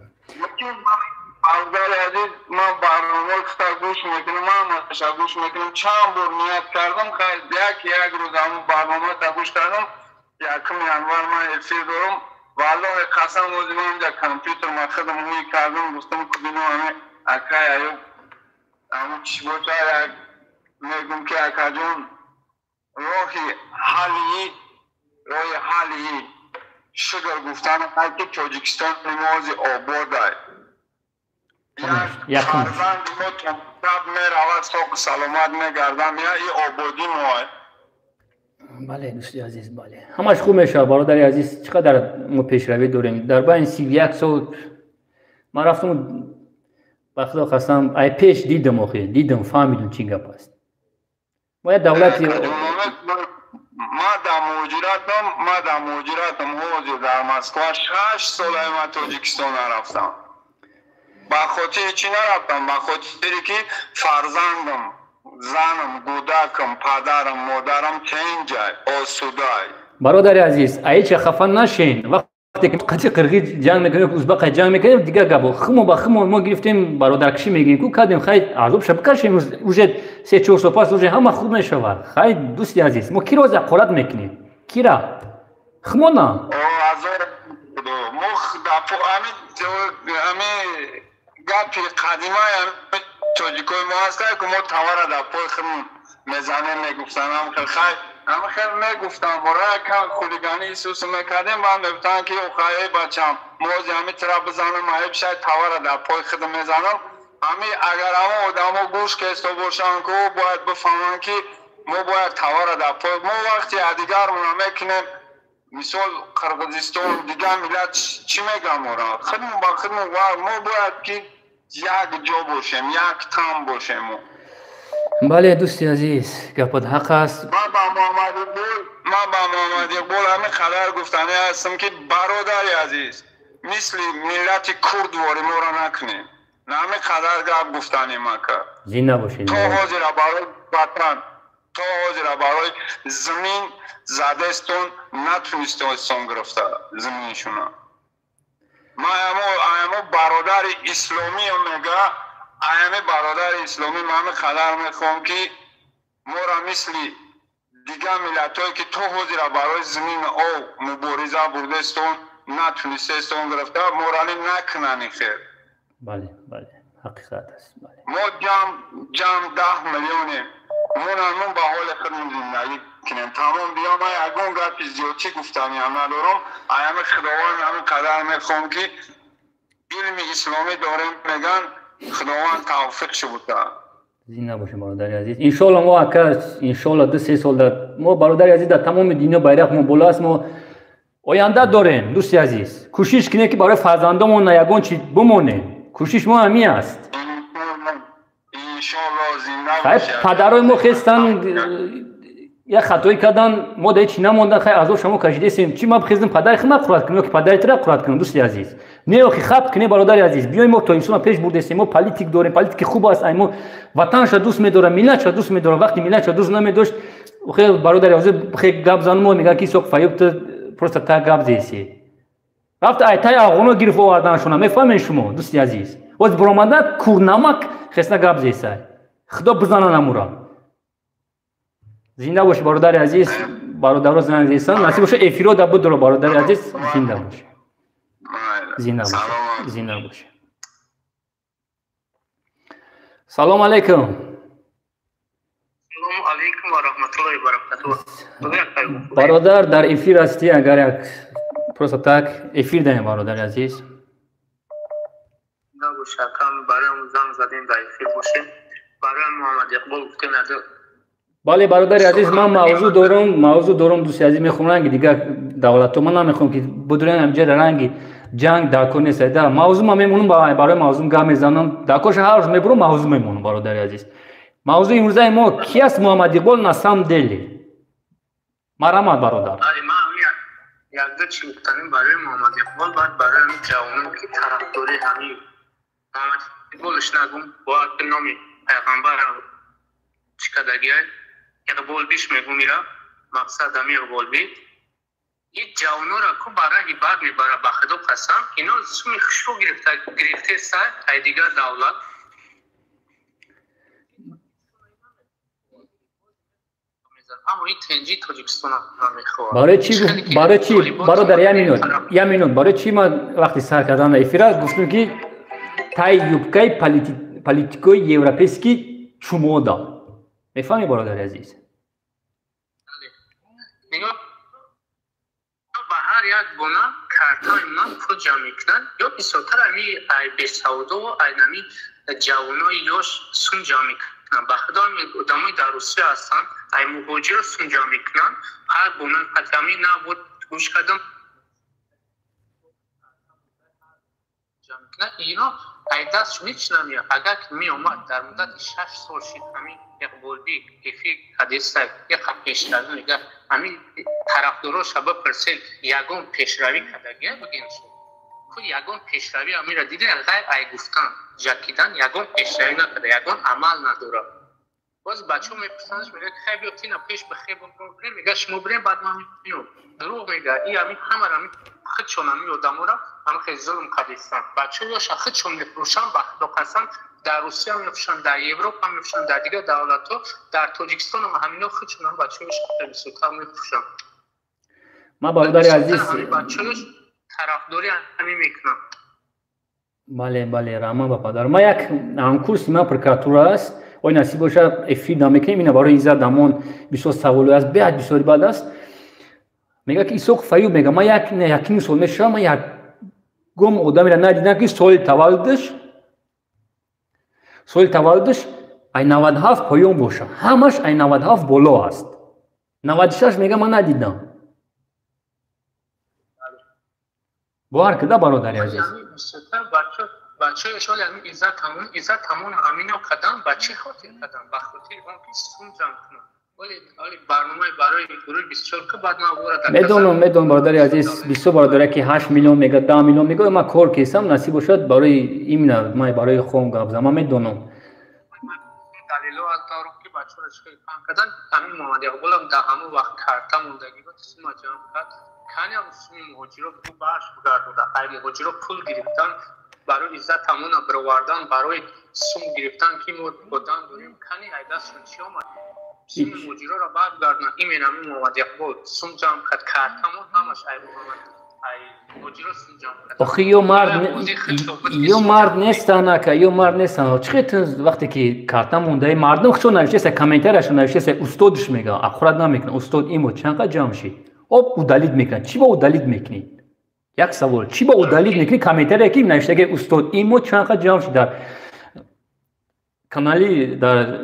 برادر عزیز من برنامه کتا گوش میکنم من گوش میکنم چند بار نیت کردم خیلی یک روز همون برنامه تا گوش کردم یکم ینوار من افیر دارم والله قسم بودیم اینجا کامپیوتر من خودم موی کردم گفتم که بینو همه اکای ایوب همون چی بود میگم که اکا جون روحی حالی شگر گفتن که تاجیکستان نمازی آباد های یک فرزند ما تب میرود ساق سلامت میگردم یا ای آبادی ما بله دوستی عزیز بله همش خوب میشه برادر عزیز چقدر ما پیشروی داریم در بین 31 سال من رفتم با خدا خواستم ای پیش دیدم فهمیدم چی گپ است ما یه دولتی ما در مهاجرتم حوضی در مسکو 6 سال من تاجیکستان رفتم با خاطر چی نرفتم با خاطر که فرزندم زنم گودکم پدرم مادرم چنجای آسودای برادر عزیز ای چه خفن نشین وقتی که قطعی قرقی جنگ میکنیم ازبق جنگ میکنیم دیگه گبو خمو با خمو ما گرفتیم برادر کشی میگیم کو کردیم خیلی عذاب شب کشیم وجد 3-4 سال پس وجد همه خوب میشود خیلی دوستی عزیز ما کی روز قرات میکنیم کی را خمو نه مخ دپو امی گپی قدیمه هم تاجیکای ما هست که ما تواره در پای خودمون میزنیم میگفتن هم خیلی میگفتم برای که خولیگانی سوس میکردیم من میگفتن که اوخایی بچم موزی همی طرف بزنم محیب شاید تواره در پای خودم میزنم همی اگر همه آدم گوش کستا باشن که باید بفهمن که ما باید تواره در پای ما وقتی دیگر مونه میکنیم مثال قرقیزستان دیگر ملت چی میگم را خودمون با خودمون ما باید که یک جا باشیم یک تام باشیم بله دوستی عزیز گپت حق است من با محمد اقبال همین خبر گفتنی هستم که برادری عزیز مثل ملت کرد واری ما را نکنیم نه همین خبر گپ گفتنی ما که زنده باشید تا حاضر برای وطن تا حاضر برای زمین زدستون نتونسته استان گرفته زمینشونا ما ایمو برادر اسلامی هم میگه ایمه برادر اسلامی من همه خبر میخوام که ما را مثل دیگه ملت هایی که تو حاضر برای زمین او مبارزه برده استون نتونسته استون گرفته مورالی نکنن خیر بله حقیقت است ما جمع 10 میلیونیم همون با حال خودمون زندگی کنیم. تمام بیام اگون گفت زیادی گفتنی هم ندارم. ایام خداوند همین قدر میخوام که علم اسلامی داریم میگن خداوند توفیق شو بده. زنده باشه برادر عزیز. انشالله ما اگر انشالله 2-3 سال در ما برادر عزیز در تمام دنیا بیرق ما بالا است. ما آینده داریم دوست عزیز. کوشش کنیم که برای فرزندامون یگان چیز بمونه. کوشش ما همین است. انشالله زنده باشه. پدرای ما خستن یک خطایی کردن ما در چی نموندن خیلی از شما کشیدیم چی ما بخیزیم پدر خما قرات کنیم که پدرت را قرات کنیم دوست عزیز. نه اخی خط کنی برادر عزیز. بیایم ما تا انسان پیش بردیم. ما پالیتیک داریم. پالیتیک خوب است. ما وطنش دوست می‌دارم. ملتش دوست می‌دارم. وقتی ملتش دوست نمی‌داشت خیلی برادر عزیز خیلی گپ زنم میگه کی سوق فایبت پروسه تا گپ زیسی. رفت ایتای آغونو گرفت آوردنشون میفهمین شما دوست عزیز. واس برامنده کورنمک خسته گپ زیسای. خدا بزنه نمورا. زنده باش برادر عزیز. برادر زنده عزیزان نصیب باشه افیرو دبود دور برادر عزیز زنده باشه. زنده باشه. زنده باشه. سلام علیکم. سلام علیکم و رحمت الله و برکاته. برادر در افیر هستی اگر یک پروسه تک افیر دهیم برادر عزیز. نه باشه کم برای زنگ زدیم در افیر باشه. برای محمد اقبال گفتیم نداره. بله برادر عزیز من موضوع دارم دوست عزیز میخوام که دیگه دولت من نمیخوام که بدون همجا رنگی جنگ داکو نیست دا موضوع ما میمونم برای موضوع گام میزنم داکوش هر روز میبرم موضوع میمونم برادر عزیز. موضوع امروز ما کی است محمد اقبال نسام دلی مرحمت برادر. ما یک دو چی گفتنیم برای محمد اقبال بعد برای همین جوانان که طرفداری همین محمد اقبالش نگم باید به نام پیغمبر چکدگی اقبال بیش میگو میره مقصد همی اقبال بید این جوانو را که برای عباد میبره به خدا قسم اینا سومی خشو گرفته سر ای دیگر دولت اما این تنجی تاجیکستان نمیخواه برای چی برادر یه مینوت برای چی ما وقتی سر کردن افیرا گفتیم که تای یوبکای پالیتیکوی یوروپیسکی چومودا میفهمی برادر عزیز؟ نگاه به هر یک گونه کارتای من پول جمع میکنن یا بیشتر همی ای به سعودا و ای نمی جوانای یاش سون جمع میکنن به خدا آدمای در روسیه هستن ای مهاجر سون جمع میکنن هر گونه قدمی نبود گوش کردم جمع میکنن اینا ای دست میچ نمیاد اگر که می اومد در مدت 6 سال شد همین اقبال بی افی حدیث یک پیشروی میگه همین طرفداراش بپرسید یگان پیشروی کردگیه بگین خود یگان پیشروی همین را دیده غیر ای گفتن جکیدن یگان پیشروی نکرده یگان عمل نداره باز بچه ها میپرسنش میگه خیلی بیاتی پیش به خیلی بریم میگه شما بریم بعد ما میپینیم دروغ میگه این همین همه همین خودشون همین آدم را همین خیلی ظلم کردیستن بچه هاش خودشون میپروشن به خدا قسم در روسیه هم میفروشن در اروپا هم میفروشن در دیگر دولت ها در تاجیکستان هم همینا خودشون هم بچه هاش خیلی سوتر میفروشن ما برادر عزیز بچه هاش طرفداری همین میکنن بله رحمان با پدر ما یک همکورس ما پرکراتور است و نصیب باشه افید نمیکنیم اینا برای ایزا دامون بسیار سوالی است بعد بسیار بعد است میگه که ایسوق فیوب میگه ما یکی سال میشه ما یک گم آدمی را ندیدم که سال تولدش ای 97 پایان باشه همش ای 97 بالا است 96 میگه من ندیدم باور کده برادر عزیز بچه شال همین ایزا تمون همین قدم بچه خاطر قدم بخاطر اون که سون جمع کنم ولی برنامه برای گروه 24 که بعد ما وارد میدونم برادر عزیز 20 برادر که 8 میلیون میگه 10 میلیون میگه ما کار کیسم نصیب شد برای این ما برای خون گپ زدم میدونم دلیلو التارو که بچه‌ها رو چه کار کردن همین محمد اقبال هم در همون وقت کارتا موندگی بود سیما جمع کرد کانی هم سیمی مهاجرا پول باش بگردوده ای مهاجرا پول گرفتن برای عزت همون برآوردن برای سوم گرفتن که ما بودن داریم کانی ای دستشون چی اومد سیمی مهاجرا را برگردن این همین محمد اقبال سوم جمع کرد کارتا همش ای محمد آخه یو مرد نیستن که یو مرد نیستن چقدر وقتی که کارتا مونده مردم خودشون نوشته کامنترشون نوشته استادش میگه اخورت نمیکنه استاد ایمو چنقدر جمع شی او دلیل میکنه چی با او دلیل میکنی یک سوال چی با او دلیل میکنی کامنتر یکی نوشته که استاد ایمو چنقدر جمع شی در کانالی در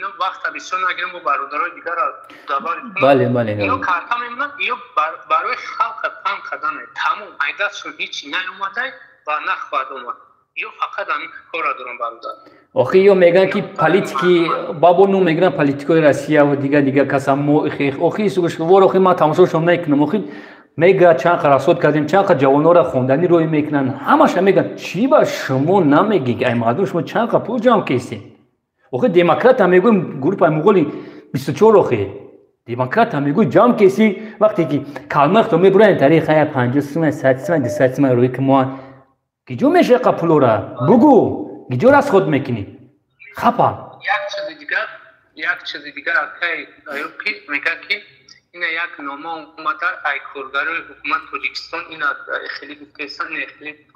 این وقت بسیار نگیرم با برادرای دیگر بله بله اینو کارتا میمونن اینو برای خلق پام کردنه تمام ایدهشون هیچی نیومده و نخواهد اومد اینو فقط همین کار دارم برادر آخه یو میگن که پالیتیکی بابا نو میگن پالیتیکای روسیه و دیگه کسا مو اخی سوگش وار اخی ما تماشاشون نکنم اخی میگه چند خراسات کردیم چند جوانو را خوندنی روی میکنن همش میگن چی با شما نمیگی ای مردم شما چند پول جمع کردین آخه دموکرات هم میگویم گروه مغولی 24 آخه دموکرات هم میگوی جمع کسی وقتی که کلمه تو میبرن تاریخ 50 سوم 100 سوم 200 سوم روی که ما گیجو میشه قپلو را بگو گیجو راست خود میکنی خپا یک چیز دیگر که ایوپی میگه که این یک نامه اومده ای کارگرای حکومت تاجیکستان این خیلی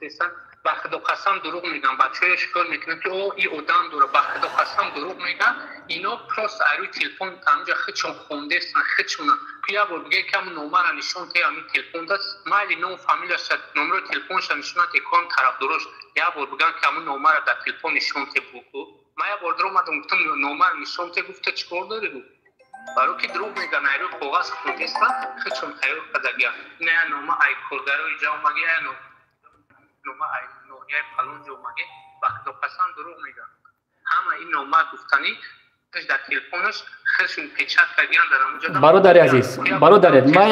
گفتن با خدا قسم دروغ میگن بچه‌ها شکار میکنن که او این آدم داره با خدا قسم دروغ میگن اینا پلاس روی تلفن همجا خودشون خونده است خودشون پیا بود میگه که نمره نشون که همین تلفن دست مالی نو فامیلش نمره تلفنش نشون تکون طرف درست یا بود بگن که همون نمره در تلفن نشون ته بوکو ما یا بود اومدم گفتم نمره نشون ته گفته چیکار داری رو برای که دروغ میگن ایرو کاغذ خونده است خودشون خیلی قدگی نه نمره ای کارگرای جا مگه نه نوما ای نوعی پلون جو مگه وقت قسم دروغ میگن همه این نوما گفتنی در تلفنش خودشون پیچک کردن در اونجا برادر عزیز برادر ما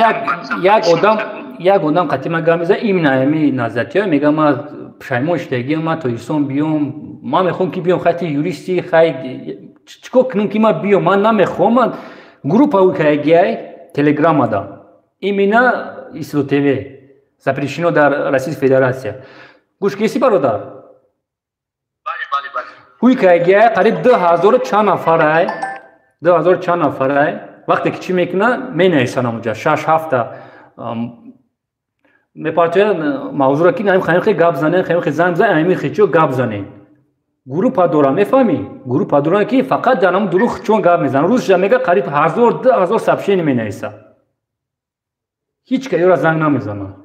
یک آدم قطعی مگه میزه این نایمی نظرتیه میگه ما پشیمون شدگی ما تویسون بیام ما میخوام که بیام خطی یوریستی خیلی چیکار کنم که ما بیام من نمیخوام گروپ او که گیای تلگرام دا ایمینا ایسلو تیوی запрещено در Российской Федерации. گوش کسی برادر؟ بله بله. اوی که اگه قریب 2000 چند نفره 2000 چند نفره وقتی که چی میکنه مینویسن اونجا 6 هفته میپرچه موضوع را که نیم خیلی گپ زنه خیلی زنگ زنه همین خیچو گپ زنه گروه دورا میفهمی گروه دورا که فقط در هم دروغ چون گپ میزنه روزش میگه قریب 1000 سبشین مینویسه هیچ که یورا زنگ نمیزنه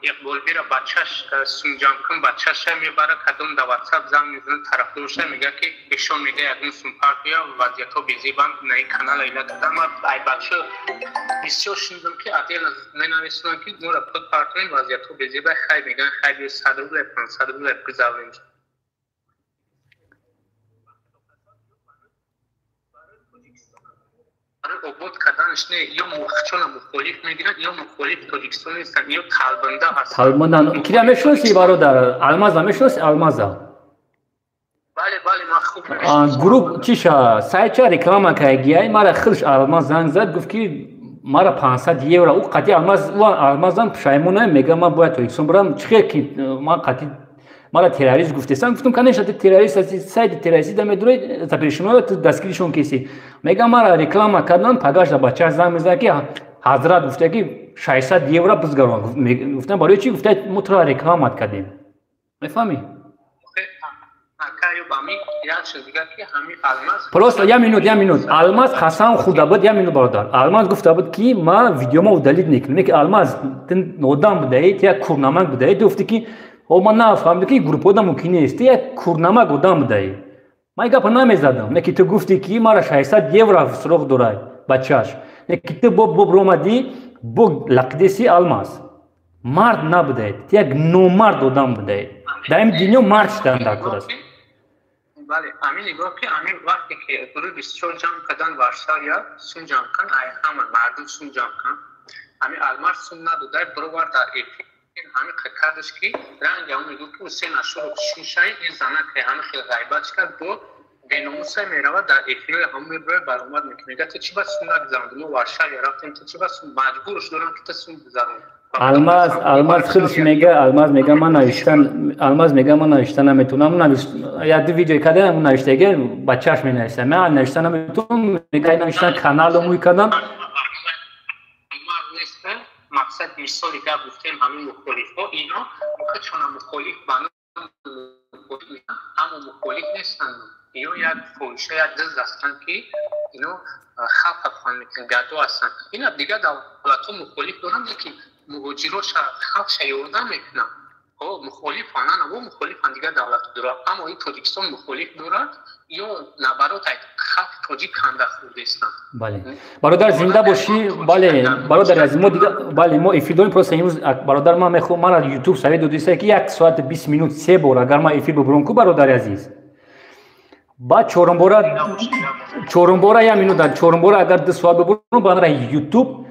اقبال بیره بچهش سونجام کن بچهش میبره کدوم در واتساپ زنگ میزنه طرف دوشه میگه که ایشون میگه یکون سومپارتیا وضعیت ها بیزیبان نهی کانال ایلا کدام ای بچه بسیار شنیدم که عدیل مینویسنن که نورا خود پارتوین وضعیت ها بیزیبان خیلی میگن خیلی 100 روبل 500 روبل بزاوینج عبود کردنش نه یا مخچون مخالف میگیرن یا مخالف تاجیکستان نیستن یا طالبنده هستن طالبندان کی میشناسی برادر الماز میشناسی الماز بله ما خوب میشناسم گروپ چیشا سایت چه رکلام کردی مرا خرش الماز زنگ زد گفت که مرا 500 یورو او قطعی المازم پشیمونه میگه ما باید تاجیکستان برم چه کی ما قطعی مرا تروریست گفتم که نشه تروریست از سایت تروریستی دم دوره запрещено دستگیرشون کسی میگه مرا رکلام کردن پگاش بچه زنگ میزنه که حضرت گفته که 600 یورو بزگران گفتم برای چی گفته مترا رکلام کردیم میفهمی پروست یا مینوت الماس خاصان خدا بود یا مینو برادر الماس گفته بود که ما ویدیو ما دلیل نکنیم که الماس نودام بدهید یا کورنامه بدهید گفته که او من نفهمیدم که گروپ ها ممکن است یک کورنامه گودام بدهی من گپ نمیزدم نه که تو گفتی که مرا 600 یورو سراغ داره بچه‌اش نه که تو برومدی بو لقدسی الماس مرد نبودید یک نومرد آدم بدهید در این دنیا مرد شدن در کور است بله همین نگاه که همین وقتی که گروه بسیار جمع کردن وارسایا سون جمع کن همه مردم سون جمع کن همین الماس سون ندوده برو در ایپی همین قکردش که رنگ همون میگو که حسین اشور شوشای این زنه که همه خیلی غیبت کرد دو بیناموسای میروه در افیلوی همون میبره برآمد میکنه میگه تو چی باید سون نگذارم ما ورشای رفتیم تو چی باید سون مجبورش دارم که تو سون بذارم الماس خودش میگه الماس میگه من نوشتن نمیتونم یا دو ویدیو کردم نوشته گه بچه‌اش می نوشته من نوشتن نمیتونم میگه نوشتن کانالو موی کردم مقصد مثالی که گفتیم همین مخالفا اینا وقتی چون مخالف بنا اما مخالف نیستن اینا یک فوشه یک دز هستن که اینا خلق افغان میکن گدو هستن اینا دیگه دولت ها مخالف دارن لیکن مهاجراش خلق شیوردن میکنن مخالف هنن و مخالف هن دیگه دولت دارن اما این تاجیکستان مخالف دارن یا نبرات خلق تاجیک کنده خورده هستن بله برادر زنده باشی بله برادر از ما دیگه بله ما افیدون پروسه امروز برادر ما میخوام من از یوتیوب سوی دودیسه که 1 ساعت 20 مینوت 3 بار اگر ما افید ببرم کو برادر عزیز بعد چهارم بار یا مینوت چهارم بار اگر 2 ساعت ببرم برای یوتیوب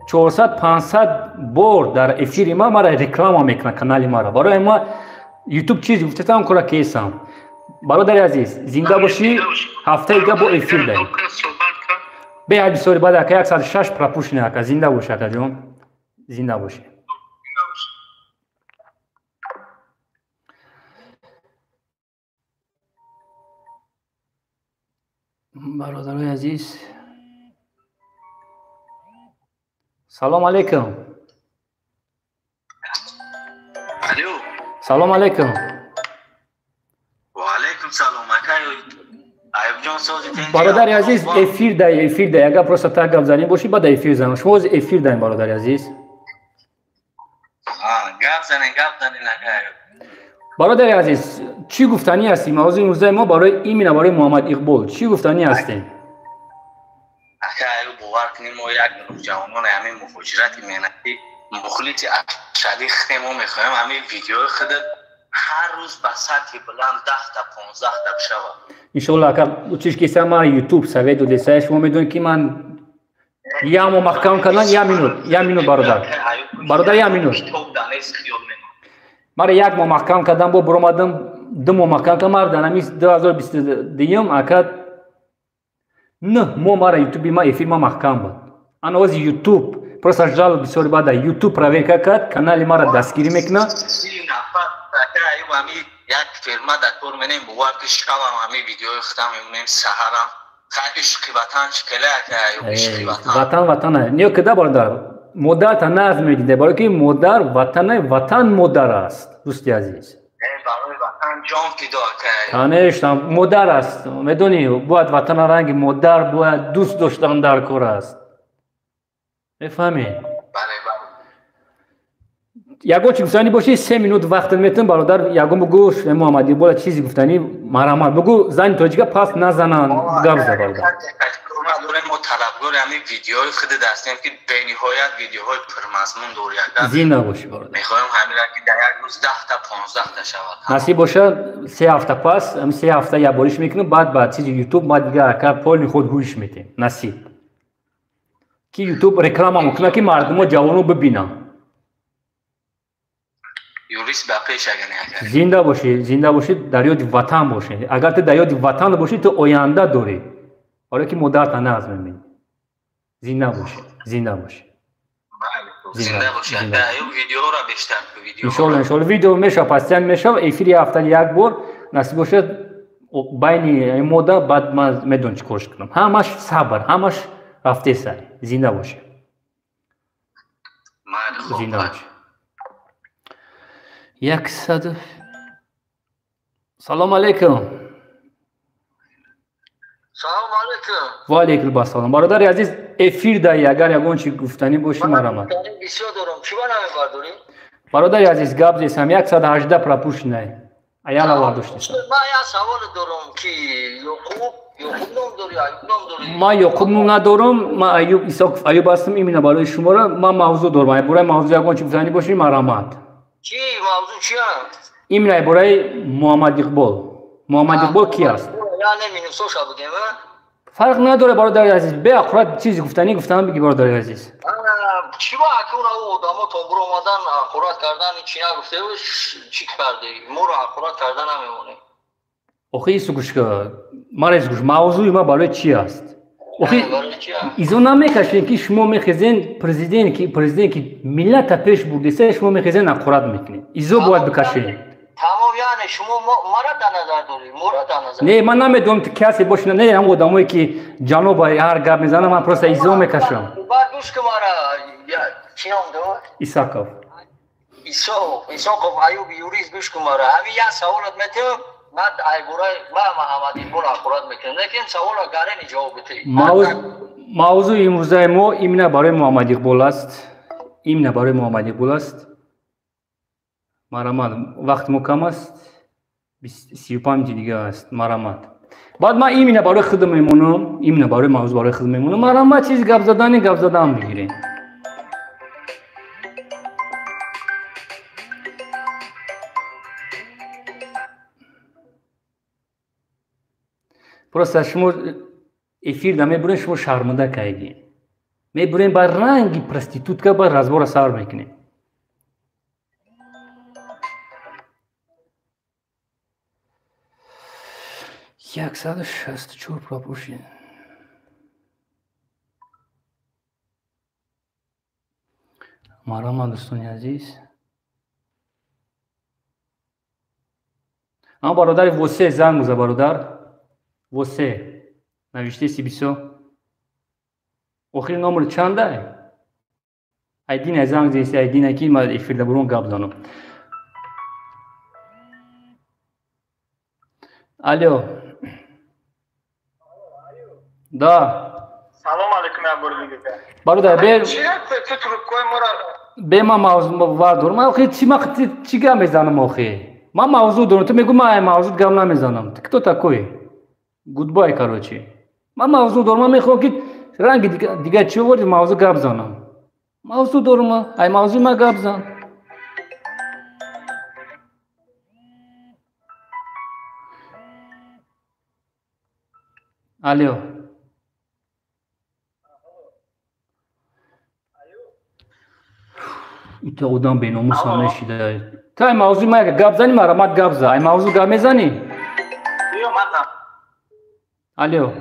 400 500 بار در افیر ما مرا رکلام میکنه کانال ما را برای ما یوتیوب چیز گفتم کلا کیسم برادر عزیز زنده باشی هفته دیگه با افیر داریم به بسیاری بعد که 106 پراپوش نه زنده باشه که جون زنده باشه برادرای عزیز سلام علیکم الو سلام علیکم و علیکم سلام ایوب جان سوزی برادر عزیز افیر ده اگر پروسه تا گپ زنیم باشی بعد افیر زنم شما از افیر دارین برادر عزیز گپ زنین برادر عزیز چی گفتنی هستی موضوع امروز ما برای محمد اقبال چی گفتنی هستین ایوب باور کنیم ما یک گروه جوانان همین مهاجرت مهنتی مخلص اشعری ما میخوایم همین ویدیو خود هر روز به سطح بلند 10 تا 15 تا بشود انشالله اگر چیز که ما یوتیوب سوی دو دیسه شما میدونید که من یا ما محکم کردن یا مینوت برادر یا مینوت مرا یک ما محکم کردم با برآمدم 2 ماه محکم کردم مرا در همیز 2022 اکد نه مرا یوتیوب ما افیر ما محکم بود انا از یوتیوب پروسه جال بسیاری بعد یوتیوب پرویر کرد کانال ما را دستگیری میکنه همی یک فیلمه دکتور منیم بوار که شب همی ویدیوی خودم میمونیم سهرم خیلی عشقی وطن شکله که عشقی وطن نیو کده برادر مادر تا نظم میدیده برای که مادر وطن مادر است دوستی عزیز برای وطن جان فدا که تانش مادر است میدونی باید وطن رنگ مادر باید دوست داشتن در کار است بفهمی یگو چی گفتنی باشی 3 مینوت وقت میتونم برادر یگو بگو محمدی بالا چیزی گفتنی مرامت بگو زن تاجیکا پاس نزنن گپ زد برادر ما طلبگار همین ویدیوهای خود دستیم که به نهایت ویدیوهای پرمضمون دور یک زنده باشی برادر میخوایم همین را که در یک روز 10 تا 15 تا شود نصیب باشه 3 هفته پس هم 3 هفته یا باریش میکنم بعد چیز یوتیوب ما دیگه اکر پول خود هوش میتیم نصیب که یوتیوب رکلام میکنه که مردم جوانو ببینن یوریس باقیش اگر زنده باشی در یاد وطن باشی اگر تو در یاد وطن باشی تو آینده داری حالا که مادر تا نظم میبینی زنده باشی زنده باشی این ویدیو را بیشتر انشالله ویدیو میشه پسیان میشه افیری هفته یک بار نصیب باشه بین این مدت بعد من میدونم چی کارش کنم همش صبر همش رفته سری زنده باشی زنده باشی 100 سلام علیکم سلام علیکم و علیکم السلام برادر عزیز افیر دایی اگر یگون چی گفتنی باشی مرامت بسیار دارم چی بنا می‌برداری برادر عزیز گپ دیسم 118 پراپوش نه ایالا وارداشتی من یه سوال دارم که یعقوب نام داری ایوب نام داری ما یعقوب نام ندارم ما ایوب هستم ایمینا برای شما را ما موضوع دارم برای موضوع یگون چی گفتنی باشی مرامت چی موضوع چیه ایمینا برای محمد اقبال کی است یعنی مینوسو بودیم فرق نداره برادر عزیز به اخرات چیزی گفتنی گفتم بگی برادر عزیز چی با اکون او آدما تا برو اومدن اخرات کردن چی نگفته چی کردی مو رو اخرات کردن نمیمونه آخه ایسو گوش که مرز گوش موضوع ما برای چی است ایزو نمیکشین که شما میخزین پرزیدنت که ملت پیش بردیسه شما میخزین نقرات میکنین ایزو باید بکشین تمام یعنی شما مرا در نظر دارید مرا در نظر نه من نمیدونم کسی باشه نه هم آدمایی که جناب هر گپ میزنه من پروسه ایزو میکشم بعد گوش که مرا چی نام داره ایساکوف ایساکوف ایوب یوریس گوش که مرا همین یه سوالت میتونم بعد ای برای با محمدی برا خورد میکنم لیکن سوال گرینی جواب بدید موضوع امروزه ما ایمنه برای محمد اقبال است مرحمت وقت ما کم است 35 دیگه است مرحمت بعد ما ایمنه برای خود میمونم ایمنه برای موضوع برای خود میمونم مرحمت چیز گپ زدن بگیرین پروسه شما افیر دا میبرین شما شرمنده کردین میبرین با رنگی پرستیتوت که با رزبار سر میکنین 164 пропущен. مرحبا دوستان عزیز. اما برادر وسه زنگ بزن برادر وسه نوشته سی بیسو آخر نمبر چنده؟ ایدین زنگ زیسته ایدین اکی ما افیرده برون گاب زنم. الو دا سلام علیکم برادر برادر به چی تو ترکوی مرا به ما موضوع واردور ما آخه چی گام میزنم آخه ما موضوع دارم تو میگم ما موضوع گام نمیزنم تو تاکوی گود بای کاروچی ما موضوع دارم میخوام که رنگ دیگه چی ورد موضوع گام زنم موضوع دارم ای موضوع ما گام زن الو ایتا اودام به ناموس نشیده تا این موضوع ما اگه گپ زنی مرامت گپ زن این موضوع گپ میزنی الو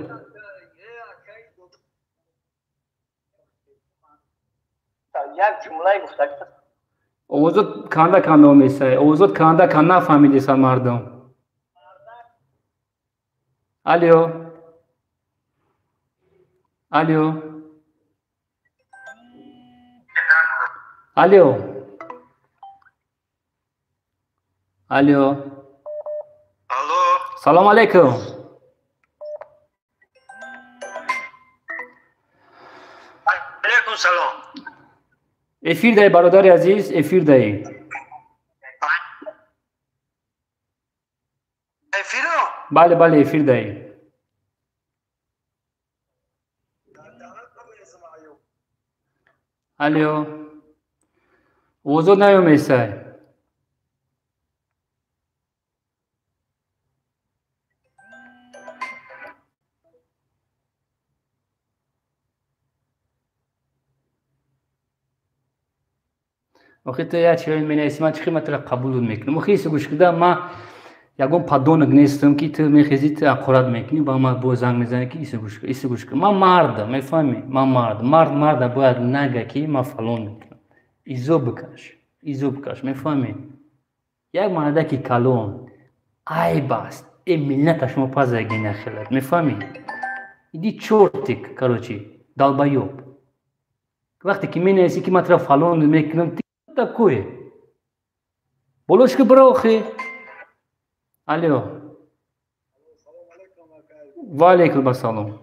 یک جمله گفته اوزد کنده میسه اوزد کنده نفهمیدی سن مردم الو الو الو الو الو سلام علیکم علیکم سلام افیر دهی برادر عزیز افیر دهی افیرو بله بله افیر دهی الو وضو نیومیسه وقتی یا چیزی می‌نویسم من چی مطلب قبول میکنم وقتی گوش کردم ما یکم پادون نگنیستم که تو میخزید اقرار میکنی با ما با زنگ میزنی که ایسه گوش کن من مردم میفهمی من مرد باید نگه که ما فلان میکنم ایزو بکش میفهمی یک مرده که کلون ای باست این ملت شما پازگی نخیلد میفهمی ایدی چورتیک کاروچی دالبایوب وقتی که می‌نویسی که مطلب فلان میکنم تکوی بولوش که برو خی الو و علیکم السلام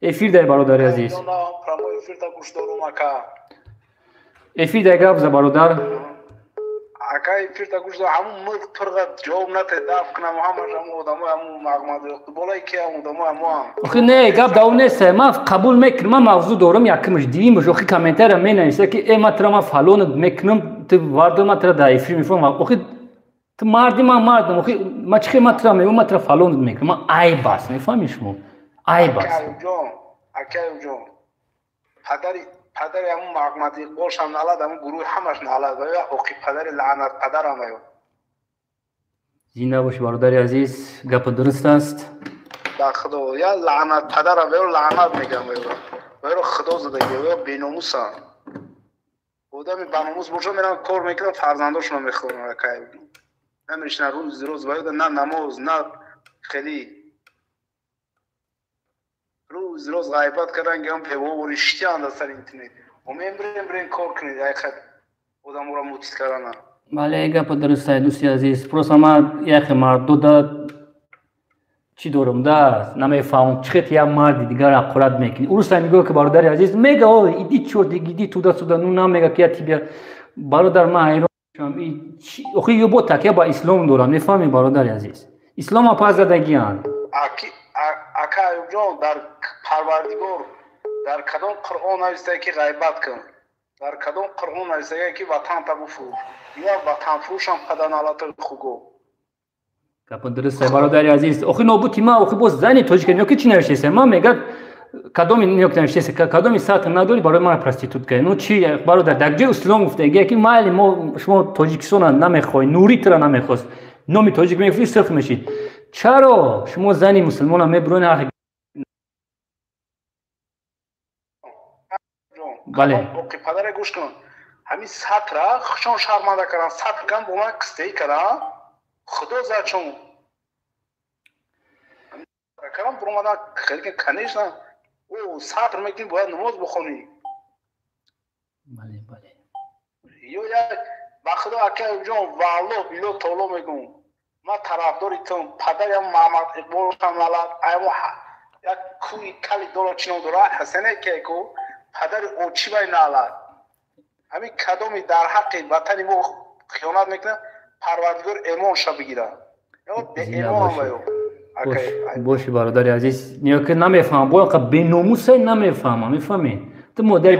افیر ده برادر عزیز افیر ده گپ ز برادر اکای افیر تا گوش همون ملک پرغت جواب نته داف کنم همون معلومات بالای که همون آخه نه گپ داو نیست ما قبول میکنم ما موضوع دارم یکمش دیمش آخه کامنتر مینویسه که ای مطلب ما فلان میکنم تو وارد مطلب ده افیر میفهم آخه تو مردی مردم آخه ما چه مطلب میگم مطلب فلان میکنم ما ای باس میفهمی شما ای باس اکای جون پدر همون معلومات اقبالش هم نالد همون گروه همش نالد و اوکی پدر لعنت پدر هم زنده باش برادر عزیز گپ درست است با خدا یا لعنت پدرم و لعنت میگم و خدا زدگی و بیناموسم بودم باناموس باشم میرم کار میکنم فرزنداشونو میخورم نمیشن روز باید نه نماز نه خیلی روز غیبت کردن گم پیوا و رشتی اند سر اینترنت و بریم کار کنید ای خد بودم را موتیت کردن بله گپ درست است دوستی عزیز پروسا ما یک مردو دا چی دورم دا نمیفهمم چقدر یا مردی دیگر اقرات میکنی اروسا میگه که برادر عزیز میگه او ایدی چور دیگه تو دا سودا نو نمیگه که تی بیا برادر ما ایران اخی یو بوتا که با اسلام دورم نفهمی برادر عزیز اسلام پس زدگیان اکا جان در پروردگار در کدام قرآن نوشته که غیبت کن در کدام قرآن نوشته که وطن تا بفروش یا وطن فروش هم پدن علات خوگو گپ درسته برادر عزیز اخی نوبوتی ما اخی باز زنی توجیک نیو که چی نوشته ما میگه کدام نیو که نوشته کدام ساعت نداری برای ما پرستیتوت کنی نو چی برادر درجه اسلام گفته که مالی ما شما توجیکستان نمیخوای نوری ترا نمیخواست نومی توجیک میگفتی صرف میشید چرا شما زنی مسلمان هم میبرون هر بله اوکی پدر گوش کن همین سطر خشون شرمنده کردن سطر کن با من کسته کردن خدا زد چون کردن برو مدن خیلی کنیش نه او سطر میکنی باید نماز بخونی بله یا با خدا اکه جان والله بیلو طولو میگم ما طرفداری تون پدرم محمد اقبال کمالات ایمو یک کوی کلی دولار چنو دورا حسنه که کو پدر او چی بای نالات همین کدومی در حق وطنی مو خیانت میکنه پروردگار ایمان شا بگیره به ایمان هم باشی برادر عزیز نیا که نمیفهم باید که به ناموس نمیفهم میفهمی تو مادر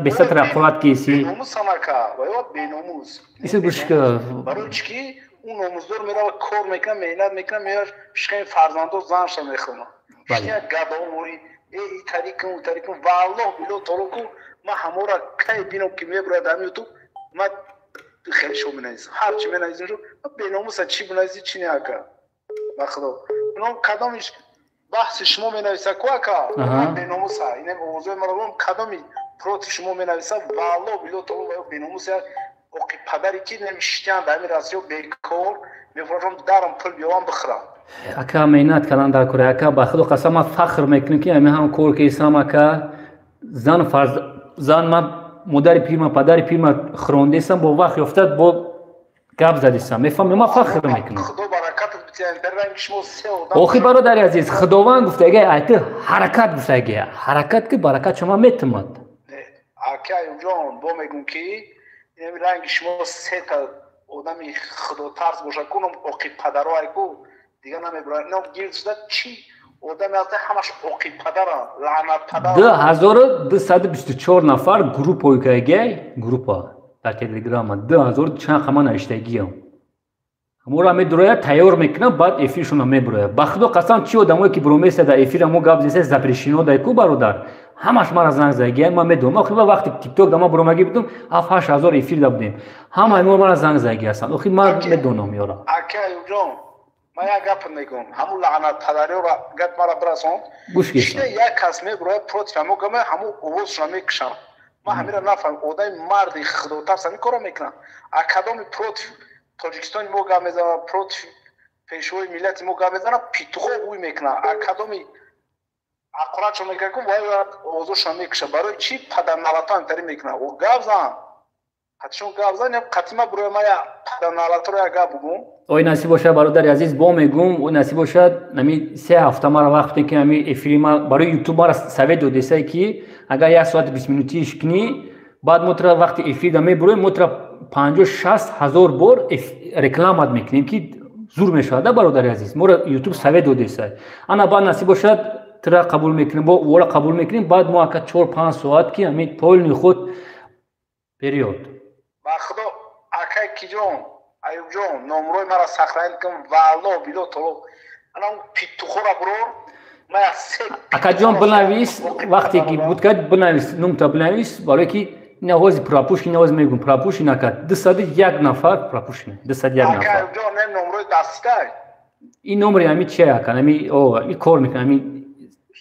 به سطر اقوات کیسی به ناموس هم که باید به ناموس ایسا گوش که برای چی اون ناموزدار میره کار میکنه مهنت میکنه میره شکن فرزندو زنش میخونه شکن گداوری ای طریق اون طریق والله بلو طرقو ما همورا کی بینم که میبرد همی تو ما خیلی شو منایز هر چی منایز رو به ناموس چی منایزی چی نه که بخدا اون کدامش بحث شما منایسه کو که به ناموس اینه موضوع مردم کدامی پروت شما منایسه والله بلو طرقو به ناموس اوکی پدری که نمیشتن دمی راسیو بیکار میفرستم دارم پول بیام بخرم اکا مینات کلان در کره اکا با خود قسم فخر میکنم که همه هم کور که اسلام اکا زن ما مادر پیرم پدر پیرم خرونده سم با وقت افتاد با گپ زدی سم میفهمم ما فخر میکنم خدا برکت بده در رنگ شما سه اوخی برادر عزیز خداوند گفته اگه ایت حرکت گفته اگه حرکت که برکت شما میتمد اکا جان با میگم که این رنگ شما سه تا آدمی خدا ترس باشه کنم اوکی پدرای کو دیگه نمیبرن نه گیر شده چی آدم از همش اوکی پدران لعنت پدر 2224 نفر گروپ اویکاگی گروپا در تلگرام 2000 چند خما نوشتگی هم همورا میدرویا تیار میکنم بعد افیرشون هم میبرویا بخدا قسم چی آدمایی که برومیسته در افیر همو گاب زیسته زپریشینو دایکو برادر همش مرا زنگ زدگی ما میدونم آخه وقتی تیک توک دما برومگی بودم 7000 افیر دادیم همه مرا زنگ زدگی هستن آخه ما میدونم یارا اکا جون ما یک گپ میگم همون لعنت پدری را گپ مرا برسون گوش کن یک کس میبره پروت همو گم همو اوز شما میکشم ما همین نفهم آدم مردی خدا ترس میکنه میکنه اکادمی پروت تاجیکستان مو گم میزنه پروت پیشوی ملت مو گم میزنه پیتخو بوی میکنه اکادمی اقرات شما میکنه وای اوز شما میکشه برای چی پدر نالاتان تری میکنه او گابزن حتشون گابزن قطمه برای ما پدر نالات رو گاب بگم اوی نصیب باشه برادر عزیز با میگم و نصیب باشه نمی 3 هفته مرا وقتی که همی افریما برای یوتیوب مرا سوید دو دیسه که اگر 1 ساعت 20 مینوتیش کنی بعد متر وقتی افرید می بروی متر 50-60 هزار بار رکلامات میکنیم که زور میشاده برادر عزیز مرا یوتیوب سوید دو دیسه انا بعد نصیب باشه ترا قبول میکنیم با ورا قبول میکنیم بعد ما اکا 4-5 ساعت که همی پول خود پریود با خدا اکای کی جون ایوب جون نمروی مرا سخرین کن والله بیلو تو انا پیتو خورا برو ما سه اکا جون بنویس وقتی که بود کرد بنویس نمتا بنویس برای که نهوز پراپوش نهوز میگم پراپوش نکرد 201 نفر پراپوش نه 201 نفر اکا جون نمروی دسته این نمره همی چیه اکن همی این کار میکنه همی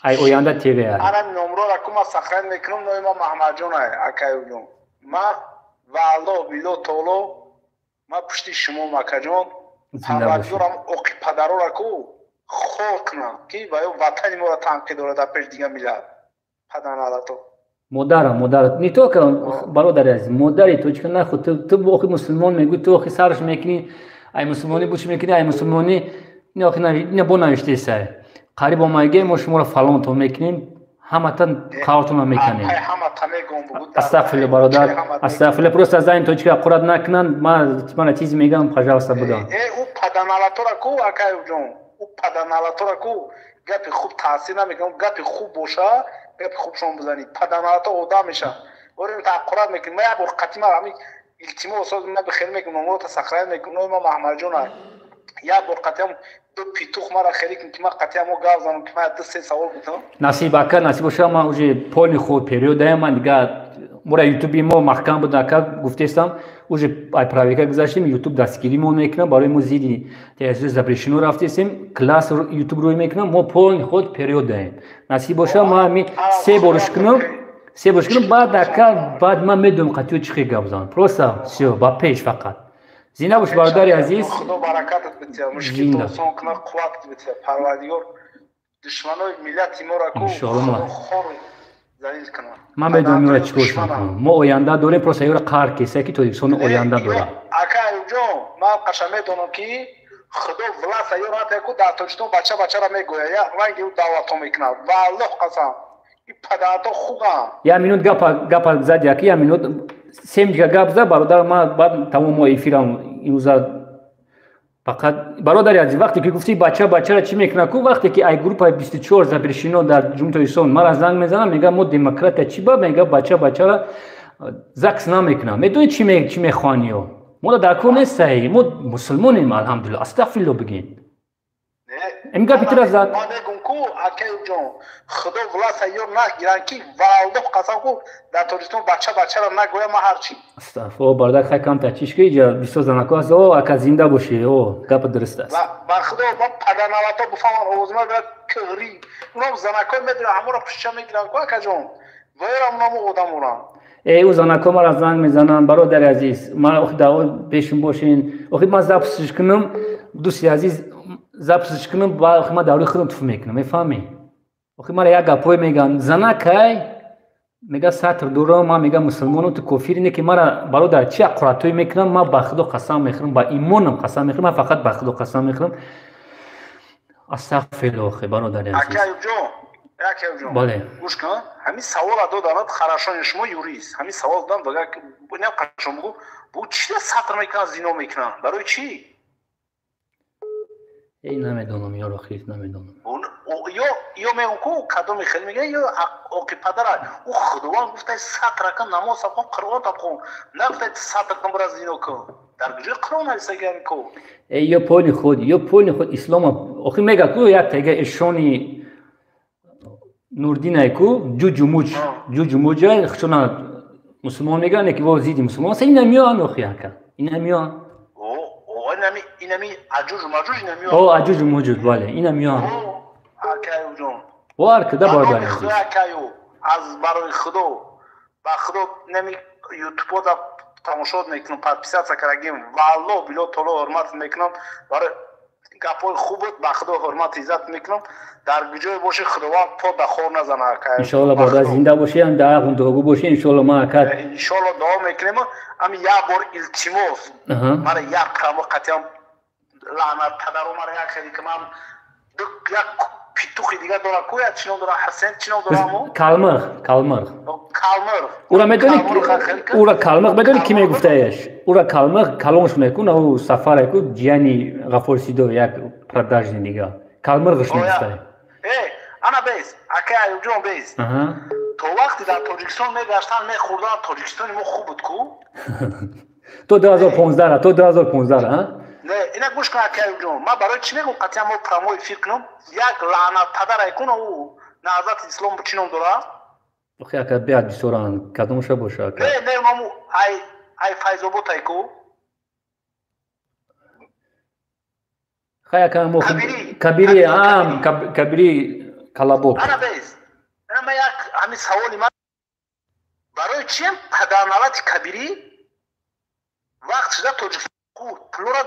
ای اوینده تیوی های انا نمره را کما سخن میکنم نوی ما محمد جون های اکایو جون ما والله بیلو تولو ما پشتی شما مکه جون پروردگارم اوقی پدرو را کو خور کنم که باید وطنی ما را تنقید رو در پیش دیگه میلاد پدر نالتو مادر نیتو که برادر عزیز مادری تو چون نه خود تو با مسلمان میگی تو آخه سرش میکنی ای مسلمانی بوش میکنی ای مسلمانی نه آخه نه با نوشته سه قریب اومگه ما شما را فلان تو میکنیم همتن کارتون رو میکنیم استغفر برادر استغفر پروست از این تو چیکار قرآن نکنن من چیزی میگم پجاوسته بودم او پدنالاتو را کو اکایو جون او پدنالاتو را کو گپی خوب تاثیر نمیکنه گپی خوب باشه گپی خوب شما بزنید پدنالاتو اودا میشه وریم تا قرآن میکنیم ما ابو قتیما همین التماس ما بخیر میکنیم ما تسخیر میکنیم ما محمد جون یا ابو قتیم دو پیتوخ مرا خیلی که ما قتیم و گاو زنم که ما دسته سوال بودم نصیب اکر نصیب شما ما اوج پول خود پریود من دیگه مورا یوتیوب ما محکم بود اکر گفتستم اوج ای پراویکا گذاشتیم یوتیوب دستگیری مون میکنم برای ما زیدی تهیه زبرشنو رفتیم کلاس یوتیوب روی میکنم ما پول خود پریود دهیم نصیب شما ما می سه برش کنم بعد اکر بعد ما میدونم قطعی چی گاو زنم پروسا سیو با پیش فقط زینه باش برادر عزیز خدا برکتت بده مشکل تو سون کنه قوت بده پروردگار دشمنای ملت ما را کو ان شاء الله ذلیل کنه من بدون میره چیکار کنم ما آینده داریم پروسه رو قرار کیسه کی تو دیکسون آینده داره اکا جو ما قشمه دونم کی خدا ولا سیارات کو داتوشتو بچه را میگویا یا رنگی دعوتو میکنه والله قسم این پداتو خوبه یا مینوت گپ زد یا کی یا مینوت سیم دیگه گپ زد برادر ما بعد تمام افیرام اینوزا فقط برادر عزیز وقتی که گفتی بچه را چی میکنه کو وقتی که ای گروپ 24 زبرشینو در جمهوری اسلامی مرا زنگ میزنه میگه ما دموکرات چی با میگه بچه را زکس نمیکنه میدونی چی میخوانیو ما در کور نیست ما مسلمانیم الحمدلله استغفر الله بگین امگه پیتر زد ما نگم کو اکیو جون خدا ولا سیار نگیرن کی والله قسم کو در توریستون بچه را نگویا ما هرچی استغفر برادر خیلی کم تچیش کی جا 20 زنکو از او اکا زنده باشه او گپ درست است با خدا ما پدرنواتو بفهمن اوزما برات کری اونم زنکو میدونن همو را پشت میگیرن کو اکا جون ویرم نمو آدموران او زنکو مرا زنگ میزنن برادر عزیز ما اخی دعوت پیشون باشین اخی ما زبسش کنم دوستی عزیز زبسش کنم با اخی ما دعوی خودم تو میکنم میفهمی اخی مرا یک گپوی میگن زنکای میگه ساتر دورا ما میگه مسلمانو تو کافر اینه که مرا برادر چی قراتوی میکنم ما با خدا قسم میخورم با ایمانم قسم میخورم من فقط با خدا قسم میخورم استغفر الله برادر عزیز اکیو جون بله گوش کن همین سوال دو دارد خراشان شما یوریست همین سوال دادم بگه که بنام قشم بگو بو چی ساتر میکنن زینو میکنن برای چی این نمیدونم یارو خیلی نمیدونم یا میگم کو کدوم خیلی میگه یا اوکی پدر او خدوان گفته ساتر کن نماز کن قرآن کن نگفته ساتر کن برای زینو کن در گوشه قرآن هست اگر کو یا پول خود اسلام اوکی میگه کو یک تیگه اشونی نوردین ایکو جو موج خشونا مسلمان میگن که وازیدی مسلمان اصلا این نمیان اوخی اکا این نمیان اینمی عجوج نمیان او عجوج موجود بله این نمیان اکایو جون وار کده باردار عزیز اکایو از برای خدا با خدا نمی یوتیوب دا تماشا میکنم پادپیسات کردیم والله بلا طلو حرمت میکنم برای گپای خوب بود با خدا حرمت عزت میکنم در گوشه باشه خداوند پا به خور نزنه اکایو ان شاء الله بعد زنده باشه ان در گندگو باشه ان شاء الله ما اکاد ان شاء الله دعا میکنیم اما یا بار التماس مرا یک کلمه قطعا لعنت پدرو مرا یک خیلی که من یک پیتوخی دیگه داره کویا چنو داره حسین چنو داره کالمر اورا میدونی اورا کالمر بدونی کی میگفته ایش اورا کالمر کالونش میکنه او سفر کو جیانی غفور سیدو یک پرداش دیگه کالمر گوش میگفته انا بیس اکایو جون بیس تو وقتی در تاجیکستان میگشتن میخوردن تاجیکستانی ما خوب بود کو تو 2015 ها نه اینا گوش کن اکایو جون ما برای چی میگم قطعا ما پراموی فکر کنم یک لعنت پدر ایکون او نهضت اسلام بچینم داره اخی اکا بیاد بسوران کدومش باشه اکا نه مامو ای فایزو بوت ایکو خیلی کم کبیری کبیری کلابوک انا بیز انا یک همین سوالی من برای چیم پدرنالت کبیری وقت شده تاجیکستان پلورا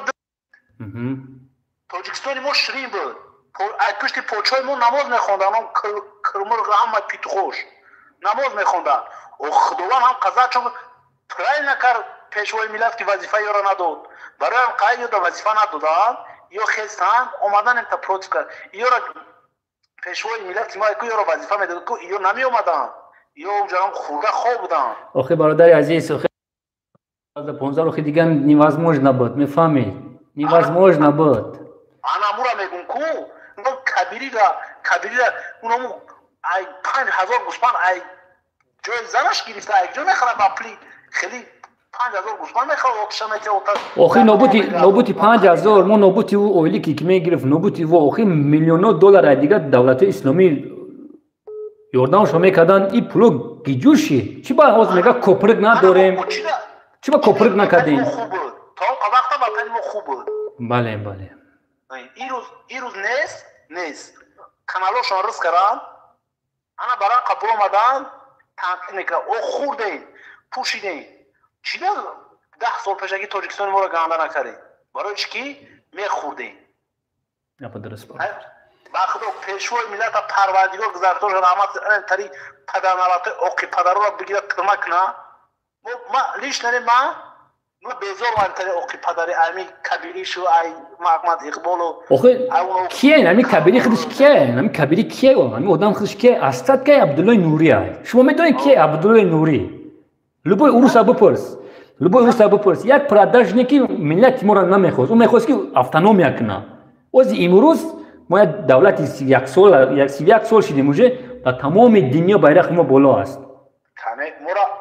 تاجیکستانی ما شیرین بود از پشت پوچای ما نماز میخوندن هم کرمرغ هم پیتخوش نماز میخوندن و خداوند هم قضا چون پرای نکرد پیشوای ملت که وظیفه یارا نداد برای هم قاید وظیفه ندادن یا خستن اومدن انت پروتست کرد یارا پیشوای ملت ما که یارا وظیفه میداد که یا نمی اومدن یا اونجا هم خورده خواب بودن آخه برادر عزیز آخه 15 روز دیگه невозможно بود میفهمی невозможно بود انا مورا میگم کو اون کبیری اونم ای 5000 گوسفند ای جای زنش گرفته ای جای میخره با پلی خیلی 5000 گوسفند میخره اکشمتی اوتا آخه نوبوتی 5000 ما نوبوتی او اویلی که میگرفت نوبوتی و آخه میلیون‌ها دلار دیگه دولت اسلامی یاردمشو میکردن این پولو گیجوشی چی با از میگه کوپرک نداریم چی با کوپرک نکردیم تا وقتا با پنی خوب بود بله بله این روز نیست کانالاشون رس کردن انا برای قبول آمدن تنقیل میکنن او خوردین پوشیدین چی ده 10 سال پیش اگه تاجیکستان ما رو گنده نکردین برای چی میخوردین اپا درست بود باخدو پیشوای ملت پروردگار گذارتو رحمت تری پدرنالات اوکی پدر رو بگیره ترمک نه ما لیش نره ما بیزار وانتره اوکی پدر امی کبیری شو ای محمد اقبالو آخه کیه نمی کبیری خودش کیه نمی کبیری کیه نمی آدم خودش کیه استاد که عبدالله نوری ای شما میدونید کیه عبدالله نوری لبوی اوروسا بپرس یک پراداش نکی ملت ما را نمیخواست اون میخواست که автономия کنه از امروز ما دولت یک سال شدیم موجه در تمام دنیا بیرق ما بالا است کنه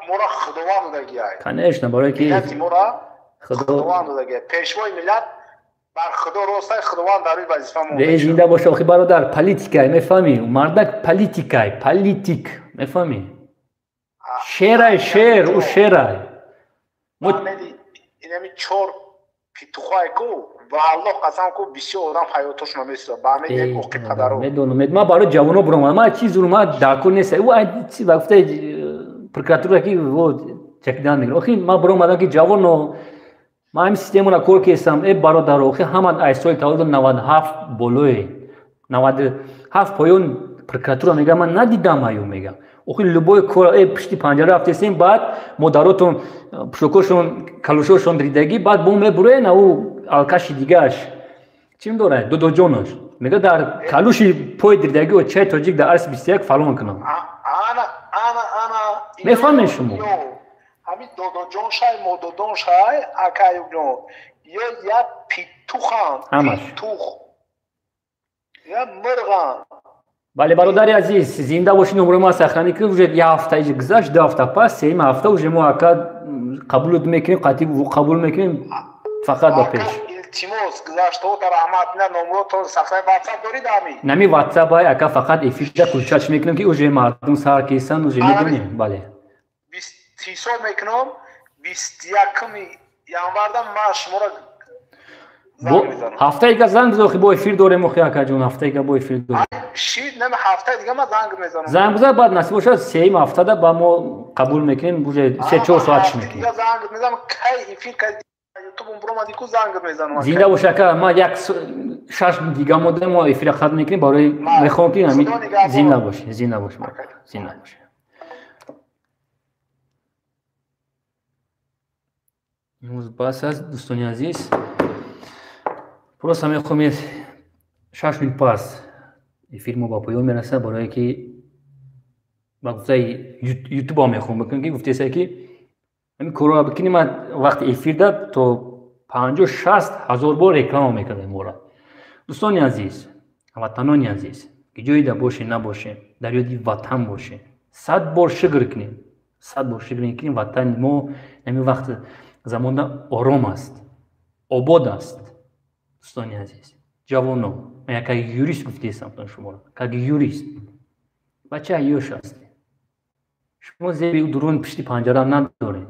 مورا خداوند دگی ای کنهش نه برای که ملت مورا خداوند دگی پیشوای ملت بر خدا راستای خداوند در روی وظیفه ما ده زنده باشه آخه برادر پالیتیکای میفهمی مردک پالیتیک میفهمی شعر او شعرای اینمی چور پیتخوای کو و الله قسم کو بسیار آدم حیاتش نمیسته با همین یک اوقی پدرو میدونم ما برای جوانو برام ما چیز رو ما داکو نیست او چی وقتی پرکراتورا کی و چکیدن میگه آخه ما برام آدم که جوانو ما هم سیستم را کار کردم ای برادر آخه همان ایسال تولد 97 بلوی 97 پایون پرکراتورا میگه من ندیدم ایو میگه آخه لبوی کار ای پشتی پنجره رفتیم بعد مداراتون پشوکوشون کلوشوشون ریدگی بعد بوم بروی نه او алкаши дигаш чим дорад додо ҷонош мега дар калуши пой дирдаги ва чай тоҷик дар арс 21 фалон кунам мефаҳмед шумо ҳамин додоҷон шай мододон шай акаюҷон ё як питухам питух я мирғам бале бародари азиз зинда боши номраи ма сахрани ки уже я ҳафта гузашт 2 ҳафта пас сеюм ҳафта уже мо ака қабул мекунем қатъи қабул мекунем фақат ба пеш илтимос гузаштаҳо дар раҳматина номрото сафҳаи ватсап дорид ами нами ватсап ай ака фақат эфирда кӯчаш мекунем ки уже мардум сар кисан уже медонем бале 20 сол мекунам 21 январда ма шуморо занг мезанам ҳафтаига занг бизор бо эфир дорем охи акаҷон ҳафтаига бо эфир дорем шид нами ҳафтаи дига ма занг мезанам занг бизар баъд насиб бошад сеюм ҳафтада ба мо қабул мекунем уже 3-4 соатш мекунем занг мезанам кай эфир кай ютубум буромади ку занг мезанам зинда бош ака ма як 6 дига мода мо эфира хат мекунем барои мехоҳам ки ҳамин зинда бош зинда бош имрӯз бас аст дӯстони азиз просто мехоҳам 6 минут пас эфир мо ба поён мерасад барое ки ба гуфтаи ютуба мехоҳам бикунам ки гуфтеса ки ҳамин корро бикунем вақти эфирда то 50-60 ҳазор бор реклама мекардем моро дӯстони азиз ватанони азиз ки ҷоида боше набоше дар ёди ватан боше 100 бор шукр кунем ватани мо ҳамин вақт замона ором аст обод аст дӯстони азиз ҷавоно ман як юрист гуфтаистам шуморо как юрист бачаи ёш астем шумо зеби дурун пишти панҷара надоред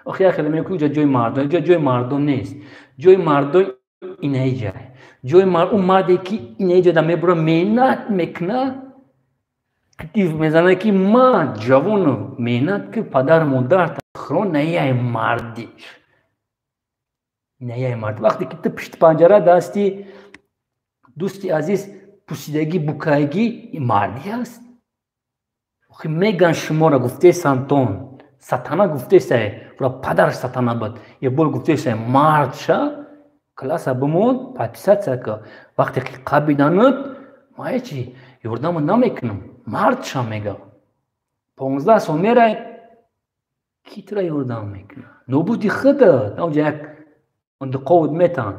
آخه خیلی میگه کجا جای مردان جای مردان نیست جای مردان اینه جای اون مردی که اینه جا میبره مهنت میکنه کتیف میزنه که ما جوان مهنت که پدر مادر تخرون نیه مردیش نیه مرد وقتی که تو پشت پنجره دستی دوستی عزیز پوسیدگی بکایگی این مردی هست خیلی میگن شما را گفته سنتون ستانه گفته سه برای پدر ستانه بود یه بول گفته سه مرد شا کلاس بمون پاتیسات سکا وقتی که قبی داند ما چی یوردامو نمیکنم مرد شا میگه 15 سال میره کی ترا یوردام میکنه نبودی خدا اونجا یک اون قود میتن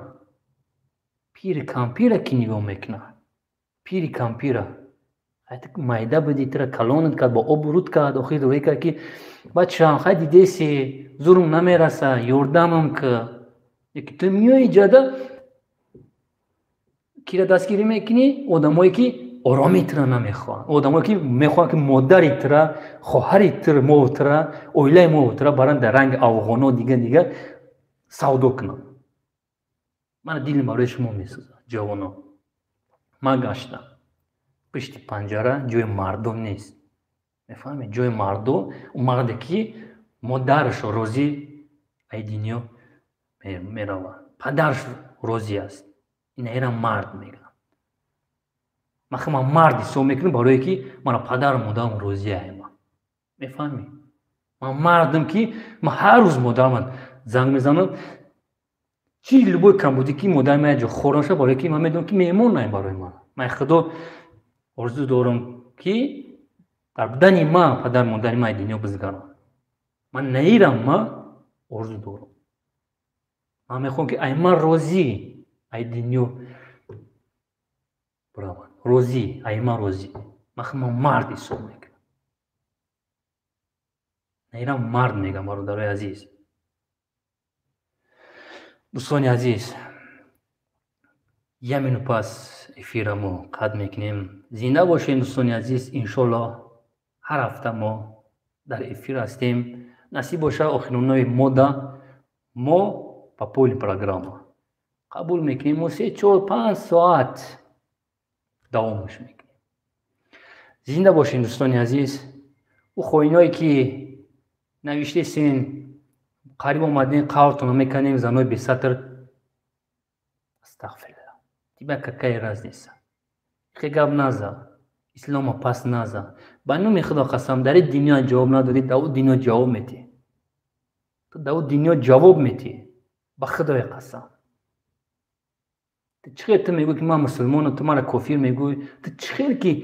پیر کامپیره کی نگاه میکنه پیر کامپیره حتی مایده بدی ترا کلونت کرد با آب رود کرد و خیلی روی کرد که بچه خیلی دیسی زورم نمیرسه یوردامم که یکی تو میایی جاده کی را دستگیری میکنی آدمایی که آرامی ترا نمیخوان آدمایی که میخوان که مادری ترا خواهری ترا مو ترا اویله مو ترا برن در رنگ افغانو دیگه سودا کنن من دیلم برای شما میسوزه جوانا من گشتم پشت پنجره جای مردم نیست میفهمی جای مردم اون مردی که مادرش روزی ای دنیا میروه پدرش روزی است این ایران مرد میگن من مردی سو میکنم برای که من پدر مادرم روزی هایم میفهمی من مردم که من هر روز مادرم زنگ میزنم چی لبوی کم بودی که مادرم اینجا خورانشه برای که من میدونم که میمون نایم برای من خدا آرزو دارم که در بدن ما پدر مادر ما دنیا بزرگان من نیرم ما آرزو دارم من میخوام که ای من روزی ای دنیا برای من روزی ای من روزی من مردی سو میکنم نیرم مرد میگم برادرای عزیز دوستان عزیز یمین پس افیرمو قد میکنیم زنده باشین دوستان عزیز انشالله هر هفته ما در افیر هستیم نصیب باشه آخرونای ماده ما با پول پروگرام قبول میکنیم و 3-4-5 ساعت دوامش میکنیم زنده باشین دوستان عزیز او خوینایی که نوشته سین قریب اومدین قارتون میکنیم زنای بی سطر استغفرالله دیبا که راز نیست خیلی گب نزا اسلام پس نزا بانو خدا قسم در دنیا جواب ندادی داو دنیا جواب میتی تو داو دنیا جواب میتی با خدای قسم تو چخیر تو میگوی که من مسلمانم تو مرا کافر میگوی تو چخیر که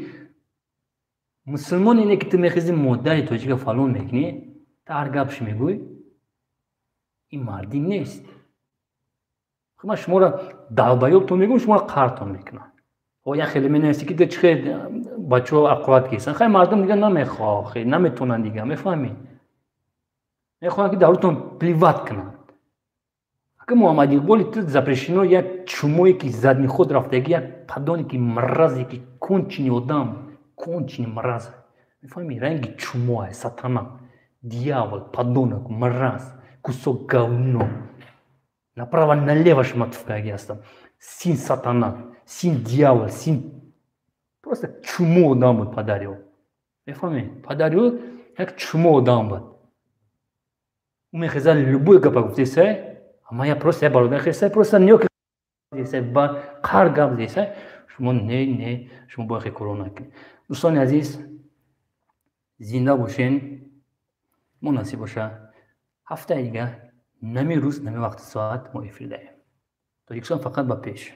مسلمان اینه که تو میخیزی مادری تو چیکار فالون میکنی تا هر گپش میگوی این مردی نیست من شما را دعوایب تو میگم شما قرتون میکنن و یا خیلی مینویسی که ده چخیر بچه ها اقوات کیسن خیلی مردم دیگه نمیخواه خیلی نمیتونن دیگه میفهمی میخوان که دولتون پلیوات کنن اگه محمد اقبالی تو زپرشینو یک چموی که زدنی خود رفتگی یک پدانی که مرزی که کنچینی آدم کنچینی مرز میفهمی رنگی چموه ساتانا دیاول پدانک مرز кусок говно. Направо налево шматовкаги астам. Син сатана, син дьявол, син просто чуму адам буд подарил. Мефahmi? Подарил як чуму адам буд. У меня хизали любой гап гуфтеса, а моя просто я бародар хиза просто нёк десе ба қар гап десе шумо не шумо бо корона ки. Дӯстони азиз зинда бошен. مناسب باشه هفته دیگه نمی روز نمی وقت ساعت ما افیر داریم تا یکسان فقط با پیش